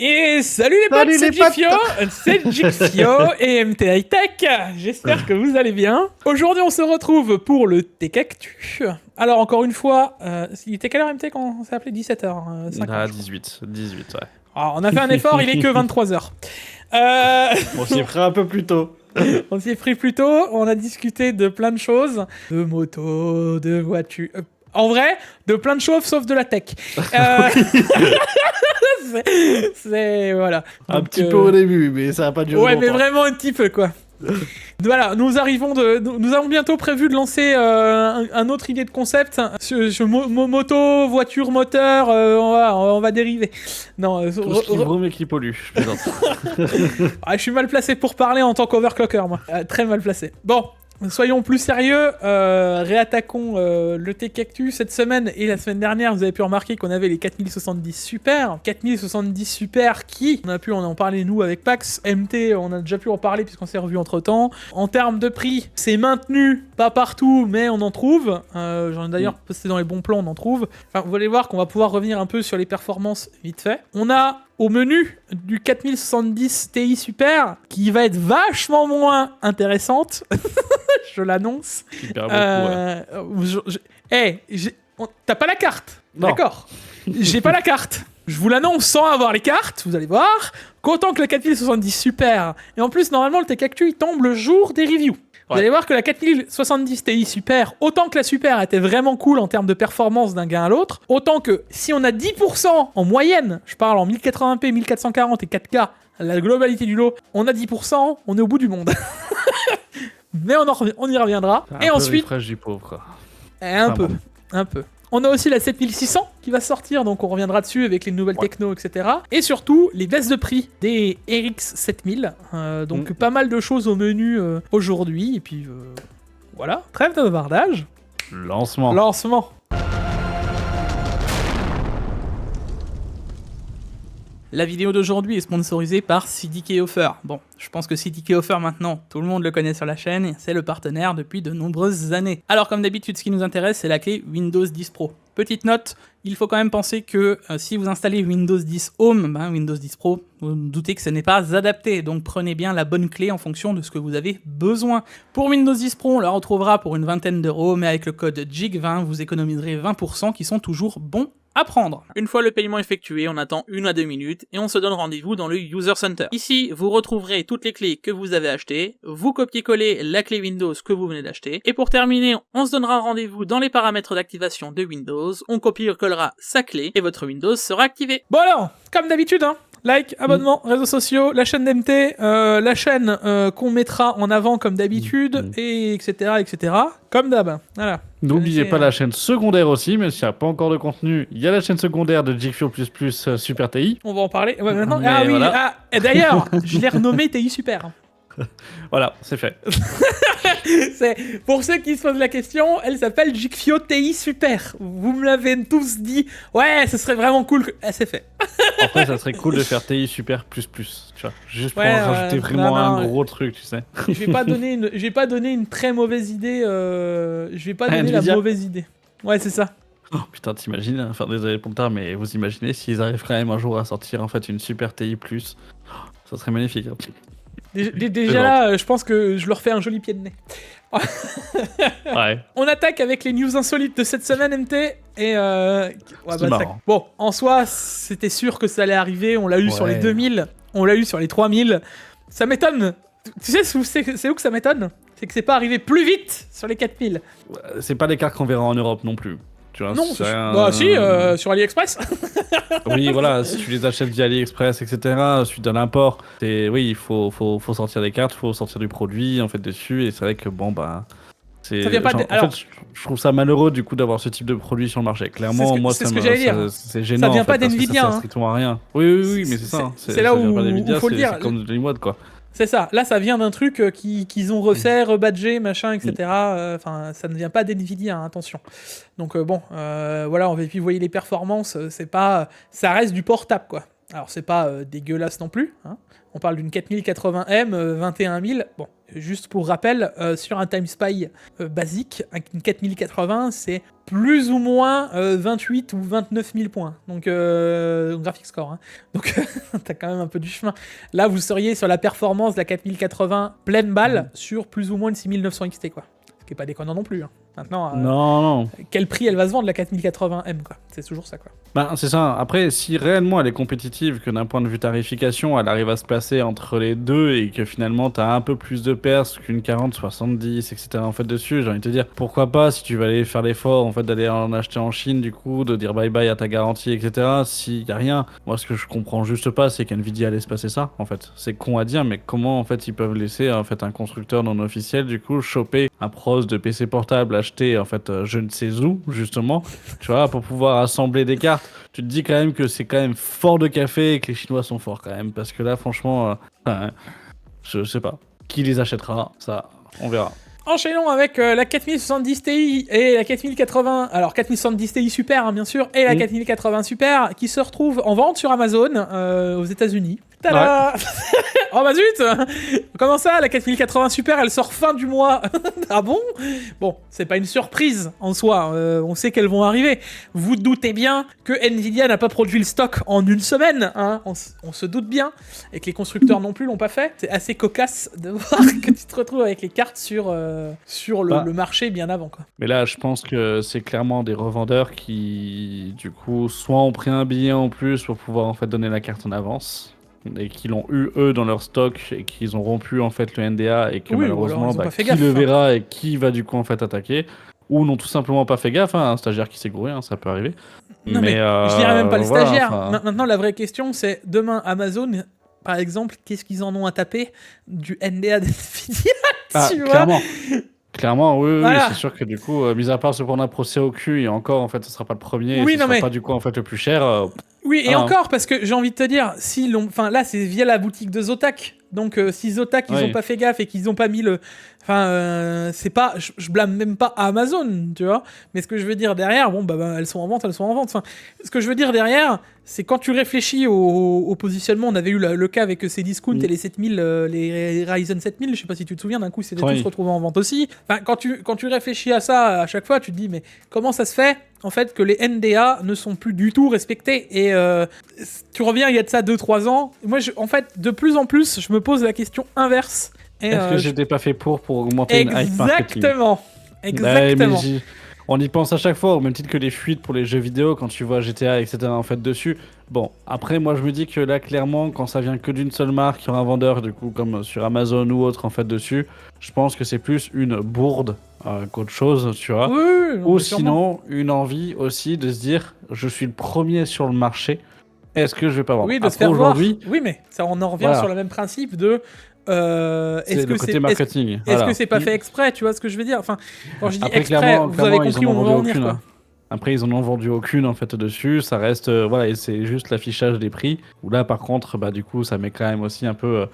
Et salut les potes, c'est Gifio et MT High Tech. J'espère que vous allez bien. Aujourd'hui, on se retrouve pour le Tech Actu. Alors, encore une fois, il était quelle heure MT quand on s'est appelé 17h Ah, 18, ouais. Alors, on a fait un effort, il est que 23h. On s'y est pris un peu plus tôt. On s'y est pris plus tôt, on a discuté de plein de choses. De motos, de voitures... En vrai, de plein de choses sauf de la tech. C'est voilà. Un Donc, petit peu au début, mais ça n'a pas duré ouais, longtemps. mais vraiment un petit peu, quoi. Voilà, nous avons bientôt prévu de lancer un autre idée de concept sur moto, voiture, moteur. On va dériver. Non, Tout ce qui brûle et qui pollue, je plaisante. je suis mal placé pour parler en tant qu'overclocker, moi. Très mal placé. Bon. Soyons plus sérieux, réattaquons le Tech Actu cette semaine et la semaine dernière. Vous avez pu remarquer qu'on avait les 4070 Super. 4070 Super qui, on a pu en parler nous avec Pax. MT, on a déjà pu en parler puisqu'on s'est revu entre temps. En termes de prix, c'est maintenu, pas partout, mais on en trouve. J'en ai d'ailleurs posté dans les bons plans, on en trouve. Enfin, vous allez voir qu'on va pouvoir revenir un peu sur les performances vite fait. On a au menu du 4070 Ti Super qui va être vachement moins intéressante. Je l'annonce. Super beaucoup, ouais. T'as pas la carte, non. D'accord. J'ai pas la carte. Je vous l'annonce sans avoir les cartes, vous allez voir, qu'autant que le 4070 Super, et en plus, normalement, le Tech Actu, il tombe le jour des reviews. Vous allez voir que la 4070 Ti Super, autant que la Super était vraiment cool en termes de performance d'un gain à l'autre, autant que si on a 10% en moyenne, je parle en 1080p, 1440 et 4K, la globalité du lot, on a 10%, on est au bout du monde. Mais on y reviendra. Un et peu ensuite... refresh du pauvre, quoi. Un peu. On a aussi la 7600 qui va sortir, donc on reviendra dessus avec les nouvelles techno, etc. Et surtout, les baisses de prix des RX 7000. Donc pas mal de choses au menu aujourd'hui. Et puis voilà, trêve de bavardage. Lancement. La vidéo d'aujourd'hui est sponsorisée par CDK Offer. Bon, je pense que CDK Offer maintenant, tout le monde le connaît sur la chaîne, c'est le partenaire depuis de nombreuses années. Alors comme d'habitude, ce qui nous intéresse, c'est la clé Windows 10 Pro. Petite note, il faut quand même penser que si vous installez Windows 10 Home, Windows 10 Pro, vous vous doutez que ce n'est pas adapté, donc prenez bien la bonne clé en fonction de ce que vous avez besoin. Pour Windows 10 Pro, on la retrouvera pour une vingtaine d'euros, mais avec le code JIG20, vous économiserez 20% qui sont toujours bons à prendre. Une fois le paiement effectué, on attend 1 à 2 minutes et on se donne rendez-vous dans le User Center. Ici, vous retrouverez toutes les clés que vous avez achetées, vous copiez-collez la clé Windows que vous venez d'acheter, et pour terminer, on se donnera rendez-vous dans les paramètres d'activation de Windows, on copie-collera sa clé et votre Windows sera activé. Bon alors, comme d'habitude, like, abonnement, réseaux sociaux, la chaîne d'MT, la chaîne qu'on mettra en avant comme d'habitude, et etc. Comme d'hab. Voilà. N'oubliez pas la chaîne secondaire aussi, mais s'il n'y a pas encore de contenu, il y a la chaîne secondaire de Gifio++ Super TI. On va en parler. Ouais, maintenant. Mais ah oui, voilà. et d'ailleurs, je l'ai renommé TI Super. Voilà, c'est fait. Pour ceux qui se posent la question, elle s'appelle Gifio TI Super. Vous me l'avez tous dit. Ouais, ce serait vraiment cool. C'est fait. Après, ça serait cool de faire TI Super++, tu vois. Juste pour en rajouter vraiment un gros truc, tu sais. Je vais pas donner une très mauvaise idée. Je vais pas donner la mauvaise idée. Ouais, c'est ça. Oh putain, t'imagines, enfin désolé pour le tard, mais vous imaginez s'ils arrivent quand même un jour à sortir en fait une Super TI+, ça serait magnifique. Déjà là, je pense que je leur fais un joli pied de nez. Ouais. On attaque avec les news insolites de cette semaine, MT. Et bon, en soi, c'était sûr que ça allait arriver. On l'a eu sur les 2000, on l'a eu sur les 3000. Ça m'étonne. Tu sais, c'est où que ça m'étonne? C'est que c'est pas arrivé plus vite sur les 4000. C'est pas l'écart qu'on verra en Europe non plus. Tu vois, non, sur AliExpress. Oui, voilà, si tu les achètes via AliExpress, etc., suite à l'import, oui, il faut sortir des cartes, il faut sortir du produit en fait dessus, et c'est vrai que bon, bah. Ça vient pas en fait, je trouve ça malheureux du coup d'avoir ce type de produit sur le marché. Clairement, moi, c'est gênant. Ça vient pas d'NVIDIA. Ça sert strictement à rien. Oui, mais c'est ça. C'est là où il faut le dire. C'est comme de l'IMOD, quoi. C'est ça. Là, ça vient d'un truc qu'ils ont refait, rebadgé, machin, etc. Enfin, ça ne vient pas d'NVIDIA, hein, attention. Donc voilà, et puis vous voyez les performances, ça reste du portable, quoi. Alors c'est pas dégueulasse non plus. Hein. On parle d'une 4080M, 21000. Bon, Juste pour rappel, sur un TimeSpy basique, une 4080, c'est plus ou moins 28 ou 29 000 points. Donc, graphics score. Hein. Donc, t'as quand même un peu du chemin. Là, vous seriez sur la performance de la 4080 pleine balle sur plus ou moins une 6900 XT, quoi. Ce qui est pas déconnant non plus. Hein. Maintenant, non. Quel prix elle va se vendre, la 4080M, quoi. C'est toujours ça, quoi. Ben, c'est ça. Après, si réellement elle est compétitive, que d'un point de vue tarification, elle arrive à se placer entre les deux et que finalement t'as un peu plus de pertes qu'une 40-70, etc. en fait dessus, j'ai envie de te dire, pourquoi pas, si tu vas aller faire l'effort en fait d'aller en acheter en Chine, du coup, de dire bye bye à ta garantie, etc. S'il y a rien, moi ce que je comprends juste pas, c'est qu'NVIDIA laisse passer ça, en fait. C'est con à dire, mais comment en fait ils peuvent laisser en fait un constructeur non officiel, du coup, choper un pros de PC portable acheté en fait je ne sais où, justement, tu vois, pour pouvoir assembler des cartes. Tu te dis quand même que c'est quand même fort de café et que les Chinois sont forts quand même. Parce que là, franchement, je sais pas. Qui les achètera, ça, on verra. Enchaînons avec la 4070 Ti et la 4080. Alors, 4070 Ti Super, hein, bien sûr, et la 4080 Super qui se retrouvent en vente sur Amazon aux États-Unis. Tada ouais. Oh bah zut. Comment ça, la 4080 Super, elle sort fin du mois. Ah bon? Bon, c'est pas une surprise en soi, on sait qu'elles vont arriver. Vous doutez bien que Nvidia n'a pas produit le stock en une semaine, hein. On se doute bien, et que les constructeurs non plus l'ont pas fait. C'est assez cocasse de voir que tu te retrouves avec les cartes sur le marché bien avant, quoi. Mais là, je pense que c'est clairement des revendeurs qui, du coup, soit ont pris un billet en plus pour pouvoir en fait donner la carte en avance, et qui l'ont eu eux dans leur stock et qu'ils ont rompu en fait le NDA et que malheureusement qui gaffe, le verra et qui va du coup en fait attaquer, ou n'ont tout simplement pas fait gaffe, hein, un stagiaire qui s'est gouré, hein, ça peut arriver. Non mais je dirais même pas le stagiaire. Maintenant la vraie question c'est demain Amazon par exemple, qu'est-ce qu'ils en ont à taper du NDA d'NVIDIA, tu vois. Clairement, oui, c'est sûr que du coup, mis à part se prendre un procès au cul, et encore, en fait, ce sera pas le premier, et ce sera pas du coup, en fait, le plus cher. Oui, et encore, parce que j'ai envie de te dire, là, c'est via la boutique de Zotac. Donc, si Zotac, ils ont pas fait gaffe et qu'ils ont pas mis le... c'est pas... Je blâme même pas Amazon, tu vois. Mais ce que je veux dire derrière, elles sont en vente. Enfin, ce que je veux dire derrière, c'est quand tu réfléchis au positionnement, on avait eu le cas avec ces discounts et les 7000, les Ryzen 7000, je sais pas si tu te souviens, d'un coup, c'était tous retrouvés en vente aussi. Enfin, quand tu réfléchis à ça, à chaque fois, tu te dis, mais comment ça se fait en fait que les NDA ne sont plus du tout respectés? Et tu reviens il y a de ça 2-3 ans. Moi, en fait, de plus en plus, je me pose la question inverse. Est-ce que j'étais pas fait pour augmenter une hype marketing? Exactement. On y pense à chaque fois, au même titre que les fuites pour les jeux vidéo, quand tu vois GTA, etc. en fait dessus. Bon, après, moi je me dis que là, clairement, quand ça vient que d'une seule marque, il y aura un vendeur, du coup, comme sur Amazon ou autre, en fait, dessus, je pense que c'est plus une bourde qu'autre chose, tu vois. Ou sinon, une envie aussi de se dire, je suis le premier sur le marché, est-ce que je vais pas vendre? Oui, de se faire aujourd'hui. Oui, mais ça, on en revient sur le même principe de... est-ce que c'est marketing. Est-ce que c'est pas fait exprès, tu vois ce que je veux dire? Enfin, quand je dis exprès, vous avez compris où on va en venir, quoi. Après, ils en ont vendu aucune en fait dessus. Ça reste et c'est juste l'affichage des prix. Où là, par contre, du coup, ça met quand même aussi un peu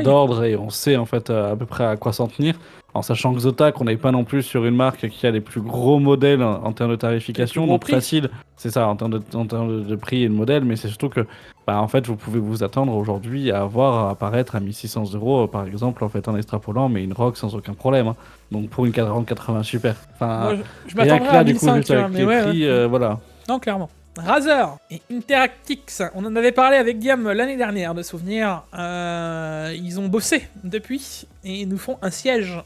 d'ordre et on sait en fait à peu près à quoi s'en tenir. En sachant que Zotac, on n'est pas non plus sur une marque qui a les plus gros modèles en termes de tarification, donc facile. C'est ça, en termes de prix et de modèle, mais c'est surtout que en fait, vous pouvez vous attendre aujourd'hui à voir apparaître à 1600 €, par exemple, en fait, en extrapolant, mais une ROG sans aucun problème. Hein. Donc pour une 4080 Super. Enfin, moi, je m'attendrais à 1500, mais avec les prix, voilà. Non, clairement. Razer et Interactix, on en avait parlé avec Guillaume l'année dernière, de souvenirs. Ils ont bossé depuis et ils nous font un siège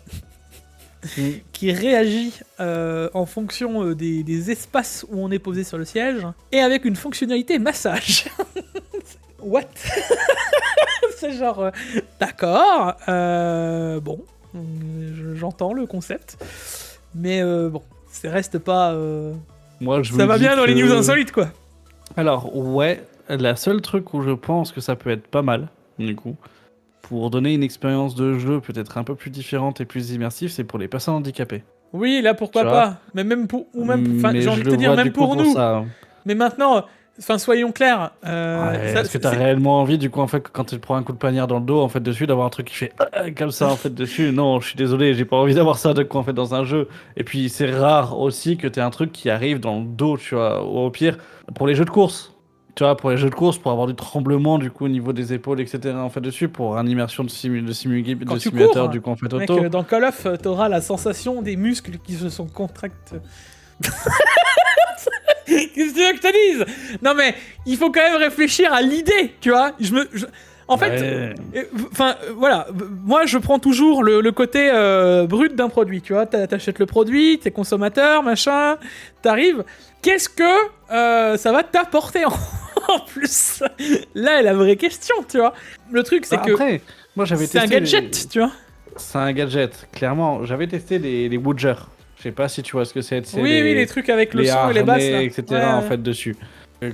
qui réagit en fonction des espaces où on est posé sur le siège et avec une fonctionnalité massage. What? C'est genre, d'accord, bon, j'entends le concept, mais bon, ça reste pas... Moi, ça va bien dans les news insolites, quoi. Alors, ouais, la seule truc où je pense que ça peut être pas mal, du coup, pour donner une expérience de jeu peut-être un peu plus différente et plus immersive, c'est pour les personnes handicapées. Oui, là, pourquoi pas. Mais même pour... j'ai envie de te dire, même pour nous. Ça. Mais maintenant... Enfin, soyons clairs. Est-ce que t'as réellement envie, du coup, en fait, quand tu te prends un coup de panière dans le dos, en fait, dessus, d'avoir un truc qui fait comme ça, en fait, dessus? Non, je suis désolé, j'ai pas envie d'avoir ça, de quoi, en fait, dans un jeu. Et puis, c'est rare aussi que t'aies un truc qui arrive dans le dos, tu vois, ou au pire, pour les jeux de course. tu vois, pour les jeux de course, pour avoir du tremblement du coup au niveau des épaules, etc. en fait dessus, pour une immersion de simulateur du coup en fait mec, auto. dans Call of, t'auras la sensation des muscles qui se sont contractés. Qu'est-ce que tu veux que je te dise? Non mais, il faut quand même réfléchir à l'idée, tu vois. En fait, voilà, moi je prends toujours le côté brut d'un produit, tu vois. T'achètes le produit, t'es consommateur, machin, t'arrives. Qu'est-ce que ça va t'apporter en plus? Là est la vraie question, tu vois. Le truc, c'est que après, moi j'avais testé. C'est un gadget, tu vois. C'est un gadget, clairement. J'avais testé les Woodger. Je sais pas si tu vois ce que c'est. Oui, les trucs avec le son et les basses, là. etc. en fait dessus.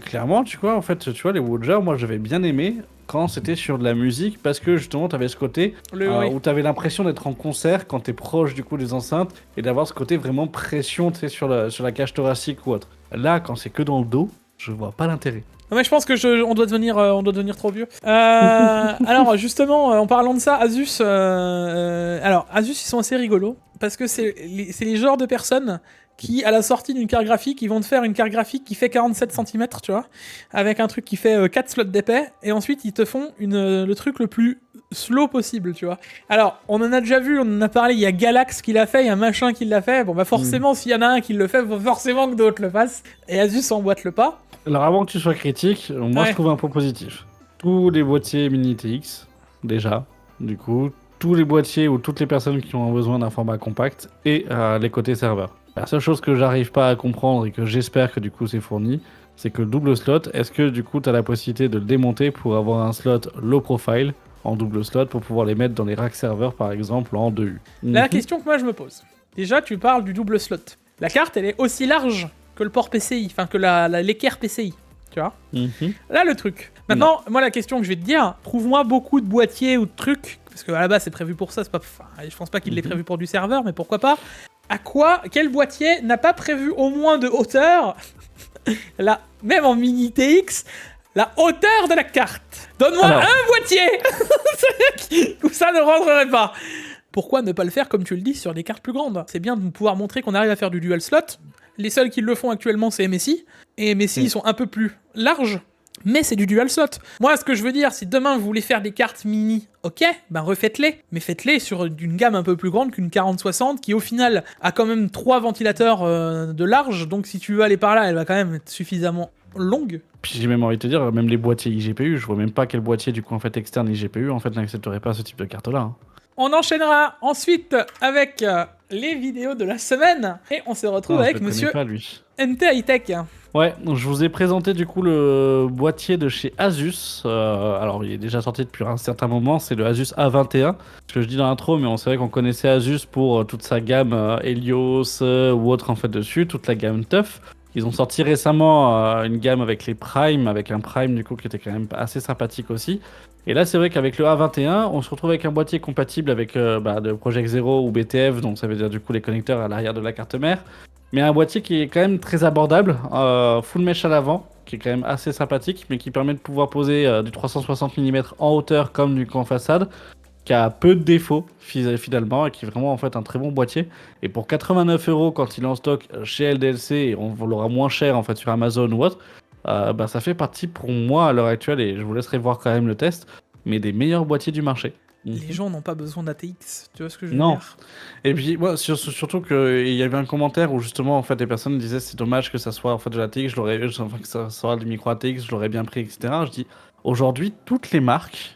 Clairement, tu vois, en fait, tu vois, les Woodger, moi j'avais bien aimé quand c'était sur de la musique parce que justement t'avais ce côté où t'avais l'impression d'être en concert quand t'es proche du coup des enceintes et d'avoir ce côté vraiment pression, tu sais, sur la cage thoracique ou autre. Là, quand c'est que dans le dos, je vois pas l'intérêt. Non mais je pense que on doit devenir trop vieux. Alors justement, en parlant de ça, Asus, alors Asus ils sont assez rigolos parce que c'est les genres de personnes qui, à la sortie d'une carte graphique, ils vont te faire une carte graphique qui fait 47 cm, tu vois, avec un truc qui fait 4 slots d'épais, et ensuite ils te font le truc le plus slow possible, tu vois. Alors, on en a déjà vu, on en a parlé, il y a Galax qui l'a fait, il y a machin qui l'a fait, bon bah forcément, s'il y en a un qui le fait, faut forcément que d'autres le fassent, et Asus emboîte le pas. Alors avant que tu sois critique, moi je trouve un point positif. Tous les boîtiers mini TX, déjà, du coup, tous les boîtiers ou toutes les personnes qui ont besoin d'un format compact, et les côtés serveurs. La seule chose que j'arrive pas à comprendre et que j'espère que du coup c'est fourni, c'est que le double slot, est-ce que du coup tu as la possibilité de le démonter pour avoir un slot low profile en double slot pour pouvoir les mettre dans les racks serveurs par exemple en 2U? La question que moi je me pose, déjà tu parles du double slot. La carte elle est aussi large que le port PCI, enfin que l'équerre PCI, tu vois. Là le truc. Maintenant, moi la question que je vais te dire, trouve-moi beaucoup de boîtiers ou de trucs, parce que à la base c'est prévu pour ça, c'est pas, je pense pas qu'il l'ait prévu pour du serveur, mais pourquoi pas. Quel boîtier n'a pas prévu au moins de hauteur, même en mini TX, la hauteur de la carte? Donne-moi un boîtier où ça ne rentrerait pas. Pourquoi ne pas le faire, comme tu le dis, sur des cartes plus grandes? C'est bien de pouvoir montrer qu'on arrive à faire du dual slot. Les seuls qui le font actuellement, c'est MSI. Et MSI, ils sont un peu plus larges, mais c'est du dual slot. Moi, ce que je veux dire, si demain vous voulez faire des cartes mini, ok, ben refaites-les. Mais faites-les sur une gamme un peu plus grande qu'une 4060, qui au final a quand même 3 ventilateurs de large. Donc si tu veux aller par là, elle va quand même être suffisamment longue. Puis j'ai même envie de te dire, même les boîtiers iGPU, je vois même pas quel boîtier du coup en fait externe iGPU en fait n'accepterait pas ce type de carte-là. Hein. On enchaînera ensuite avec les vidéos de la semaine et on se retrouve avec monsieur NT Hightech. Ouais, donc je vous ai présenté du coup le boîtier de chez Asus. Alors il est déjà sorti depuis un certain moment, c'est le Asus A21. Ce que je dis dans l'intro, mais on savait qu'on connaissait Asus pour toute sa gamme Helios ou autre en fait dessus, toute la gamme TUF. Ils ont sorti récemment une gamme avec les Prime, avec un Prime du coup qui était quand même assez sympathique aussi. Et là c'est vrai qu'avec le A21, on se retrouve avec un boîtier compatible avec de Project Zero ou BTF, donc ça veut dire du coup les connecteurs à l'arrière de la carte mère. Mais un boîtier qui est quand même très abordable, full mesh à l'avant, qui est quand même assez sympathique, mais qui permet de pouvoir poser du 360 mm en hauteur comme du coup en façade, qui a peu de défauts finalement et qui est vraiment en fait un très bon boîtier. Et pour 89 € quand il est en stock chez LDLC, et on l'aura moins cher en fait sur Amazon ou autre, ça fait partie pour moi à l'heure actuelle, et je vous laisserai voir quand même le test, mais des meilleurs boîtiers du marché. Les gens n'ont pas besoin d'ATX, tu vois ce que je veux dire? Non. Et puis, moi, surtout qu'il y avait un commentaire où justement, en fait, les personnes disaient c'est dommage que ça soit en fait de l'ATX, que ça soit du micro ATX, je l'aurais bien pris, etc. Je dis, aujourd'hui, toutes les marques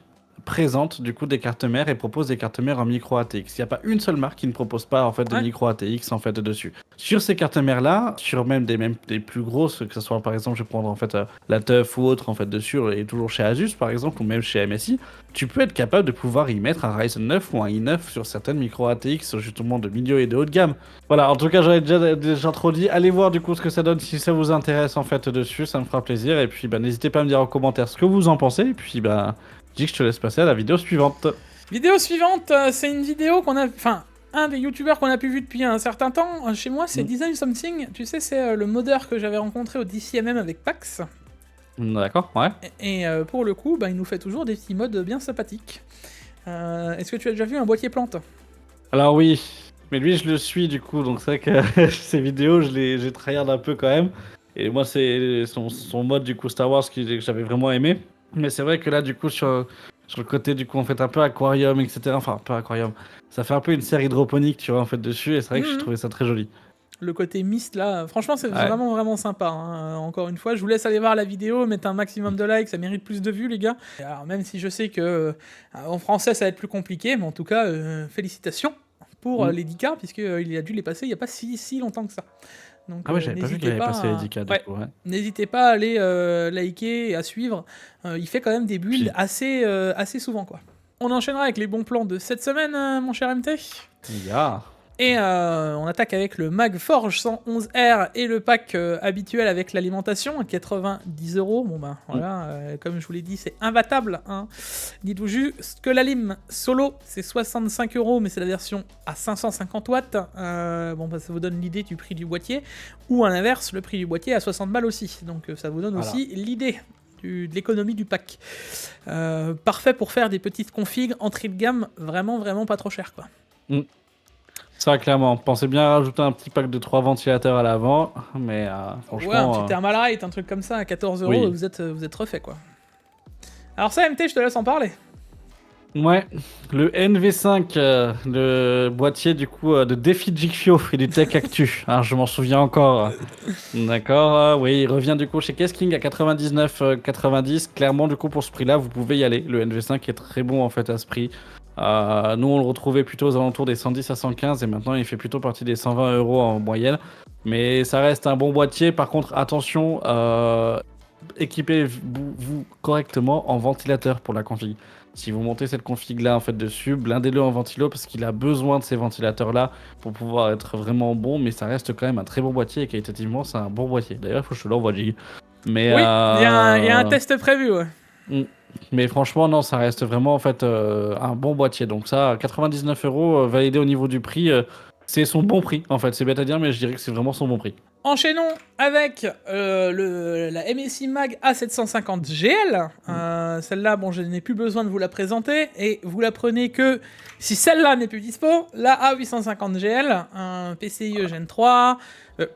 présentent du coup des cartes mères et proposent des cartes mères en micro ATX. Il n'y a pas une seule marque qui ne propose pas en fait de micro ATX en fait dessus. Sur ces cartes mères là, sur même des plus grosses, que ce soit par exemple, je vais prendre en fait la TUF ou autre en fait dessus, et toujours chez Asus par exemple ou même chez MSI, tu peux être capable de pouvoir y mettre un Ryzen 9 ou un i9 sur certaines micro ATX justement de milieu et de haut de gamme. Voilà, en tout cas j'avais déjà introduit. Allez voir du coup ce que ça donne si ça vous intéresse en fait dessus, ça me fera plaisir. Et puis n'hésitez pas à me dire en commentaire ce que vous en pensez. Et puis je te laisse passer à la vidéo suivante. Vidéo suivante, c'est une vidéo qu'on a... Enfin, un des youtubeurs qu'on a pu vu depuis un certain temps. Chez moi, c'est Design Something. Tu sais, c'est le modeur que j'avais rencontré au DCMM avec Pax. D'accord, ouais. Et pour le coup, il nous fait toujours des petits modes bien sympathiques. Est-ce que tu as déjà vu un boîtier plante? Alors oui, mais lui je le suis du coup, donc c'est vrai que ces vidéos, j'ai tryhard un peu quand même. Et moi, c'est son mode du coup Star Wars que j'avais vraiment aimé. Mais c'est vrai que là, du coup, sur le côté, du coup, en fait, un peu aquarium, etc. Enfin, un peu aquarium. Ça fait un peu une serre hydroponique, tu vois, en fait, dessus. Et c'est vrai que j'ai trouvé ça très joli. Le côté mist, là, franchement, c'est Ouais. vraiment, vraiment sympa. Hein. Encore une fois, je vous laisse aller voir la vidéo, mettre un maximum de likes, ça mérite plus de vues, les gars. Alors, même si je sais que en français, ça va être plus compliqué, mais en tout cas, félicitations pour les 10K, puisqu'il a dû les passer il n'y a pas si longtemps que ça. Donc, Ah ouais, j'avais pas vu qu'il avait passé les 10K, du coup, ouais. N'hésitez pas à aller liker et à suivre. Il fait quand même des builds assez souvent, quoi. On enchaînera avec les bons plans de cette semaine, mon cher MT. Yeah. Et on attaque avec le Mag Forge 111R et le pack habituel avec l'alimentation à 90 €. Bon ben voilà, comme je vous l'ai dit, c'est imbattable. Hein. Dites-vous juste que la lime solo c'est 65 €, mais c'est la version à 550 watts. Bon bah ça vous donne l'idée du prix du boîtier. Ou à l'inverse, le prix du boîtier à 60 balles aussi. Donc ça vous donne aussi l'idée de l'économie du pack. Parfait pour faire des petites configs entrée de gamme, vraiment pas trop cher quoi. Ça, clairement. Pensez bien à rajouter un petit pack de 3 ventilateurs à l'avant, mais franchement... Ouais, un petit Thermalite, un truc comme ça, à 14 €, oui. vous êtes refait, quoi. Alors ça, MT, je te laisse en parler. Ouais, le NV5, le boîtier, du coup, de Défi Jigfio et du Tech Actu. Alors, je m'en souviens encore. D'accord, oui, il revient, du coup, chez Kesking à 99,90. Clairement, du coup, pour ce prix-là, vous pouvez y aller. Le NV5 est très bon, en fait, à ce prix. Nous, on le retrouvait plutôt aux alentours des 110 à 115 et maintenant, il fait plutôt partie des 120 € en moyenne. Mais ça reste un bon boîtier. Par contre, attention, équipez-vous correctement en ventilateur pour la config. Si vous montez cette config-là en fait dessus, blindez-le en ventilo parce qu'il a besoin de ces ventilateurs-là pour pouvoir être vraiment bon. Mais ça reste quand même un très bon boîtier et qualitativement, c'est un bon boîtier. D'ailleurs, il faut que je te l'envoie, Jig. Mais oui, il y a un test prévu, ouais. Mais franchement, non, ça reste vraiment en fait un bon boîtier. Donc ça, 99 € validé au niveau du prix, c'est son bon prix en fait. C'est bête à dire, mais je dirais que c'est vraiment son bon prix. Enchaînons avec la MSI Mag A750 GL. Celle-là, bon, je n'ai plus besoin de vous la présenter. Et vous la prenez que si celle-là n'est plus dispo. La A850 GL, un PCIe Gen 3,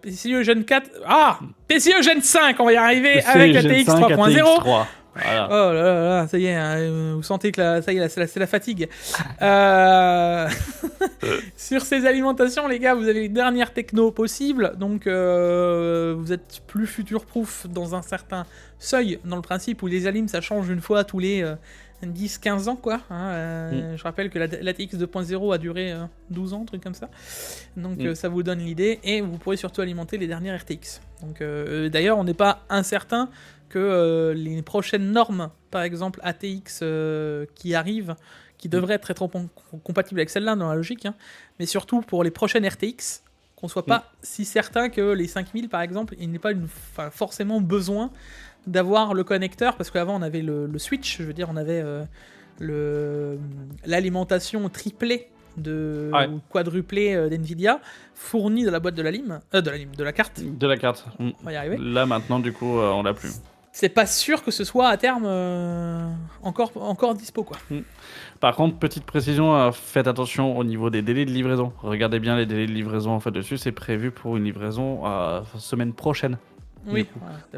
PCIe Gen 4... Ah, PCIe Gen 5, on va y arriver avec la TX 3.0. Voilà. Oh là là, ça y est, hein, vous sentez que ça y est, c'est la fatigue. Sur ces alimentations, les gars, vous avez les dernières techno possibles, donc vous êtes plus future-proof dans un certain seuil, dans le principe où les alims, ça change une fois tous les 10-15 ans, quoi. Hein, je rappelle que la TX 2.0 a duré 12 ans, un truc comme ça. Donc ça vous donne l'idée, et vous pourrez surtout alimenter les dernières RTX. Donc d'ailleurs, on n'est pas incertain que les prochaines normes, par exemple ATX qui arrivent, qui devraient être compatibles avec celle-là dans la logique, hein, mais surtout pour les prochaines RTX, qu'on soit pas si certain que les 5000 par exemple, il n'y ait pas forcément besoin d'avoir le connecteur, parce qu'avant on avait le switch, je veux dire on avait l'alimentation triplée ou quadruplée d'NVIDIA fournie de la boîte de la carte. De la carte. On va y arriver. Là maintenant du coup on l'a plus. C'est pas sûr que ce soit à terme encore dispo, quoi. Par contre, petite précision, faites attention au niveau des délais de livraison. Regardez bien les délais de livraison en fait dessus. C'est prévu pour une livraison semaine prochaine. Oui,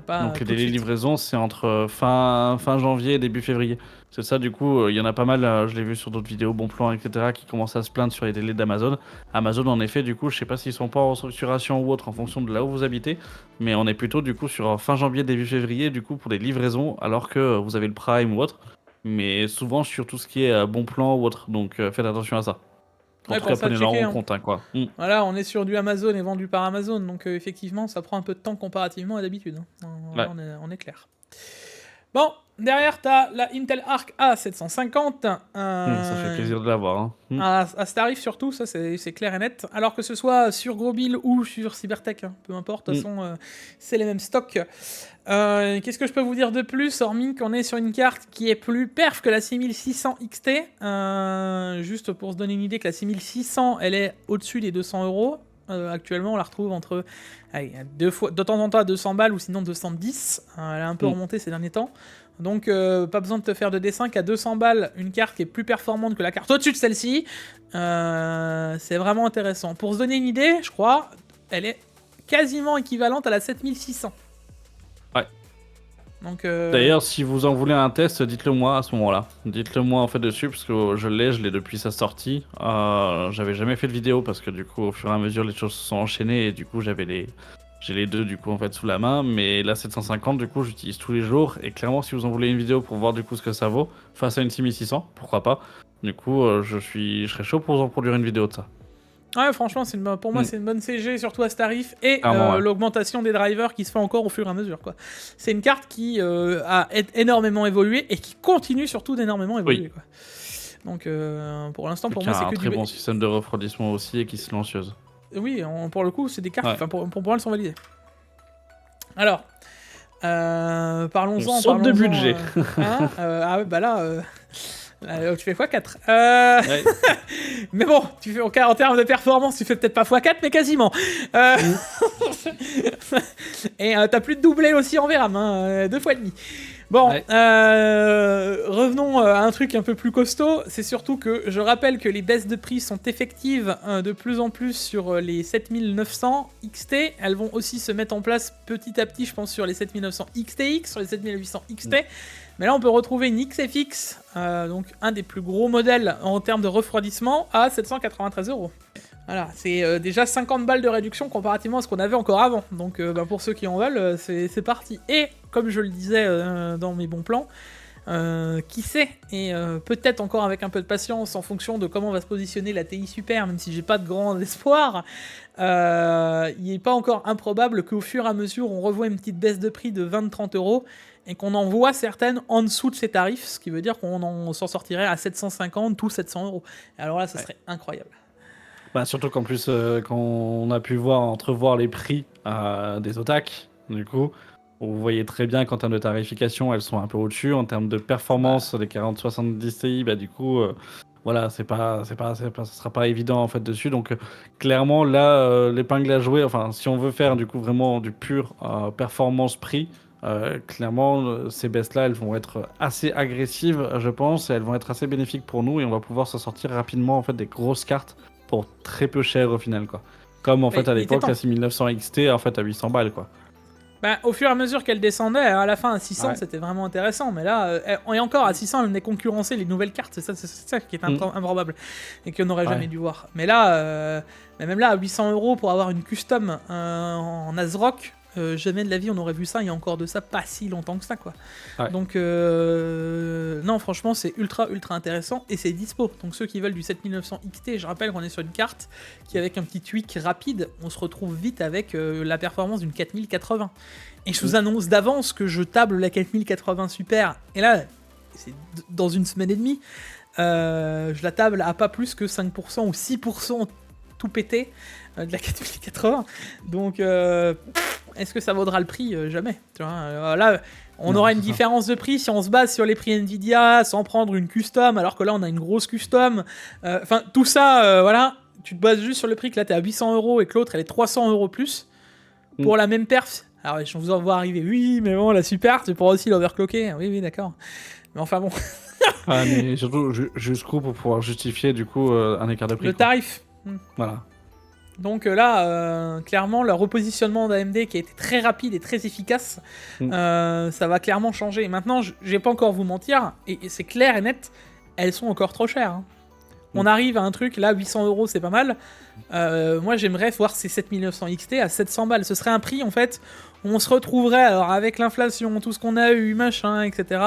pas donc les délais de livraison, c'est entre fin janvier et début février. C'est ça, du coup, il y en a pas mal, je l'ai vu sur d'autres vidéos, Bon Plan, etc., qui commencent à se plaindre sur les délais d'Amazon. Amazon, en effet, du coup, je sais pas s'ils sont pas en restructuration ou autre en fonction de là où vous habitez, mais on est plutôt, du coup, sur fin janvier, début février, du coup, pour les livraisons, alors que vous avez le Prime ou autre, mais souvent sur tout ce qui est Bon Plan ou autre, donc faites attention à ça. En tout cas, prenez-le en compte, hein, quoi. Voilà, on est sur du Amazon et vendu par Amazon, donc effectivement, ça prend un peu de temps comparativement à d'habitude. Hein. On est clair. Bon, derrière, t'as la Intel Arc A750. Ça fait plaisir de l'avoir. Hein. À ce tarif surtout, ça c'est clair et net. Alors que ce soit sur Grosbill ou sur Cybertech, hein, peu importe, de toute façon, c'est les mêmes stocks. Qu'est-ce que je peux vous dire de plus, hormis qu'on est sur une carte qui est plus perf que la 6600 XT. Juste pour se donner une idée que la 6600, elle est au-dessus des 200 €. Actuellement, on la retrouve entre de temps en temps à 200 balles ou sinon 210. Elle a un peu remonté ces derniers temps. Donc, pas besoin de te faire de dessin qu'à 200 balles, une carte qui est plus performante que la carte au-dessus de celle-ci. C'est vraiment intéressant. Pour se donner une idée, je crois, elle est quasiment équivalente à la 7600. D'ailleurs, si vous en voulez un test, dites-le moi à ce moment-là. Dites-le moi en fait dessus, parce que je l'ai depuis sa sortie. J'avais jamais fait de vidéo, parce que du coup, au fur et à mesure, les choses se sont enchaînées, et du coup, j'ai les deux du coup en fait sous la main. Mais la 750, du coup, j'utilise tous les jours. Et clairement, si vous en voulez une vidéo pour voir du coup ce que ça vaut, face à une 6600, pourquoi pas. Du coup, je serais chaud pour vous en produire une vidéo de ça. Ouais, franchement, pour moi, c'est une bonne CG, surtout à ce tarif, et ouais. l'augmentation des drivers qui se fait encore au fur et à mesure, quoi. C'est une carte qui a énormément évolué, et qui continue surtout d'énormément évoluer, quoi. Donc, pour l'instant, pour moi, c'est que du... un très bon système de refroidissement aussi, et qui est silencieuse. Oui, pour le coup, c'est des cartes, enfin, pour moi, elles sont validées. Alors, parlons-en... Saute de budget. Ah ouais, bah là... tu fais x4. Ouais. Mais bon, en termes de performance, tu fais peut-être pas x4, mais quasiment. Et t'as plus de doublé aussi en VRAM, 2 fois et demi. Bon, ouais. Revenons à un truc un peu plus costaud. C'est surtout que je rappelle que les baisses de prix sont effectives de plus en plus sur les 7900 XT. Elles vont aussi se mettre en place petit à petit, je pense, sur les 7900 XTX, sur les 7800 XT. Mais là, on peut retrouver une XFX, donc un des plus gros modèles en termes de refroidissement, à 793 €. Voilà, c'est déjà 50 balles de réduction comparativement à ce qu'on avait encore avant. Donc pour ceux qui en veulent, c'est parti. Et comme je le disais dans mes bons plans, qui sait, et peut-être encore avec un peu de patience en fonction de comment va se positionner la TI Super, même si j'ai pas de grand espoir, il n'est pas encore improbable qu'au fur et à mesure on revoit une petite baisse de prix de 20-30 € et qu'on en voit certaines en dessous de ces tarifs, ce qui veut dire qu'on s'en sortirait à 750 ou 700 €. Et alors là, ça serait incroyable. Bah, surtout qu'en plus, quand on a pu entrevoir les prix des OTAC, du coup, vous voyez très bien qu'en termes de tarification, elles sont un peu au-dessus. En termes de performance des 4070 Ti, bah, du coup, voilà, ça sera pas évident en fait dessus. Donc, clairement, là, l'épingle à jouer, enfin, si on veut faire du coup vraiment du pur performance-prix, clairement, ces baisses-là, elles vont être assez agressives, je pense, et elles vont être assez bénéfiques pour nous, et on va pouvoir s'en sortir rapidement en fait des grosses cartes pour très peu cher au final, quoi. Comme en fait à l'époque la 6900 XT en fait à 800 balles, quoi. Bah, au fur et à mesure qu'elle descendait, à la fin à 600, c'était vraiment intéressant. Mais là, et encore à 600, elle venait concurrencer les nouvelles cartes. C'est ça qui est improbable et qu'on n'aurait jamais dû voir. Mais là, même là, à 800 € pour avoir une custom en ASRock, jamais de la vie on aurait vu ça. Il y a encore de ça pas si longtemps que ça, quoi. Donc, non, franchement, c'est ultra intéressant et c'est dispo. Donc, ceux qui veulent du 7900 XT, je rappelle qu'on est sur une carte qui, avec un petit tweak rapide, on se retrouve vite avec la performance d'une 4080. Et je vous annonce d'avance que je table la 4080 Super. Et là, c'est dans une semaine et demie, je la table à pas plus que 5% ou 6% tout pété de la 4080. Donc, est-ce que ça vaudra le prix? Jamais. Tu vois, là, on aura une différence de prix si on se base sur les prix Nvidia sans prendre une custom, alors que là, on a une grosse custom. Enfin, tout ça, voilà. Tu te bases juste sur le prix que là, t'es à 800 € et que l'autre, elle est 300 € plus pour la même perf. Alors, je vous en vois arriver. Oui, mais bon, la super, tu pourras aussi l'overclocker. Oui, d'accord. Mais enfin, bon. Mais surtout, jusqu'où pour pouvoir justifier, du coup, un écart de prix. Le tarif. Voilà. Donc là, clairement, le repositionnement d'AMD qui a été très rapide et très efficace, ça va clairement changer. Maintenant, je vais pas encore vous mentir, et c'est clair et net, elles sont encore trop chères. Hein. On arrive à un truc, là, 800 € c'est pas mal. Moi, j'aimerais voir ces 7900 XT à 700 balles. Ce serait un prix, en fait, où on se retrouverait, alors avec l'inflation, tout ce qu'on a eu, machin, etc.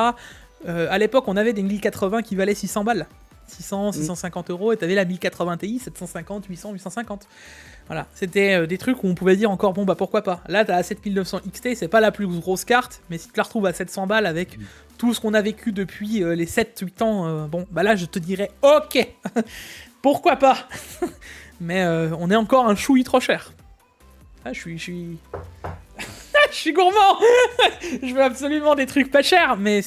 À l'époque, on avait des 1080 qui valaient 600 balles. 600, 650 € et t'avais la 1080 Ti, 750, 800, 850. Voilà, c'était des trucs où on pouvait dire encore, bon bah pourquoi pas. Là t'as la 7900 XT, c'est pas la plus grosse carte, mais si tu la retrouves à 700 balles avec tout ce qu'on a vécu depuis les 7-8 ans, bon bah là je te dirais ok, pourquoi pas. Mais on est encore un chouï trop cher. Ah, je suis gourmand. Je veux absolument des trucs pas chers, mais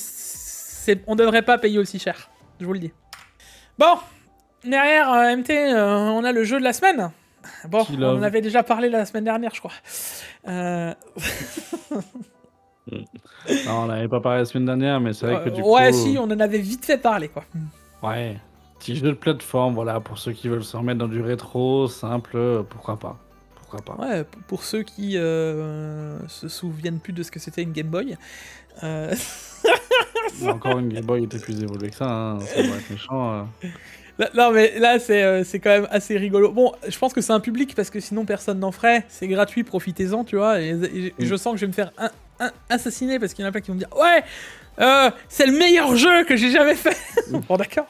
on devrait pas payer aussi cher, je vous le dis. Bon, derrière MT, on a le jeu de la semaine. Bon, on en avait déjà parlé la semaine dernière, je crois. Non, on n'avait pas parlé la semaine dernière, mais c'est vrai que du coup... Ouais, si, on en avait vite fait parler, quoi. Ouais, petit jeu de plateforme, voilà, pour ceux qui veulent se remettre dans du rétro, simple, pourquoi pas. pourquoi pas. Ouais, pour ceux qui se souviennent plus de ce que c'était une Game Boy. Encore une Game Boy était plus évoluée que ça, hein. Ça va être méchant. Non, mais là, c'est quand même assez rigolo. Bon, je pense que c'est un public, parce que sinon personne n'en ferait. C'est gratuit, profitez-en, tu vois. Et je sens que je vais me faire assassiner, parce qu'il y en a plein qui vont me dire « Ouais, c'est le meilleur jeu que j'ai jamais fait !» Bon, d'accord.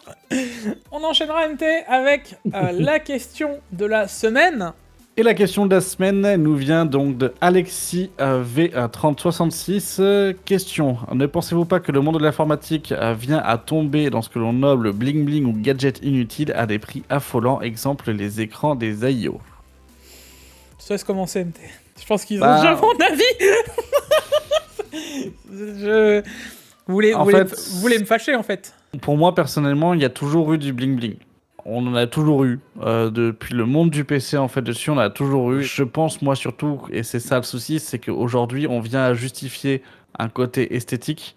On enchaînera, MT, avec la question de la semaine. Et la question de la semaine nous vient donc de Alexis V3066. Question: ne pensez-vous pas que le monde de l'informatique vient à tomber dans ce que l'on nomme le bling bling ou gadget inutile à des prix affolants, exemple les écrans des AIO? Je te laisse commencer, MT. Je pense qu'ils ont déjà mon avis. Vous voulez me fâcher, en fait. Pour moi, personnellement, il y a toujours eu du bling bling. On en a toujours eu. Depuis le monde du PC, en fait, dessus, on en a toujours eu. Je pense, moi, surtout, et c'est ça le souci, c'est qu'aujourd'hui, on vient à justifier un côté esthétique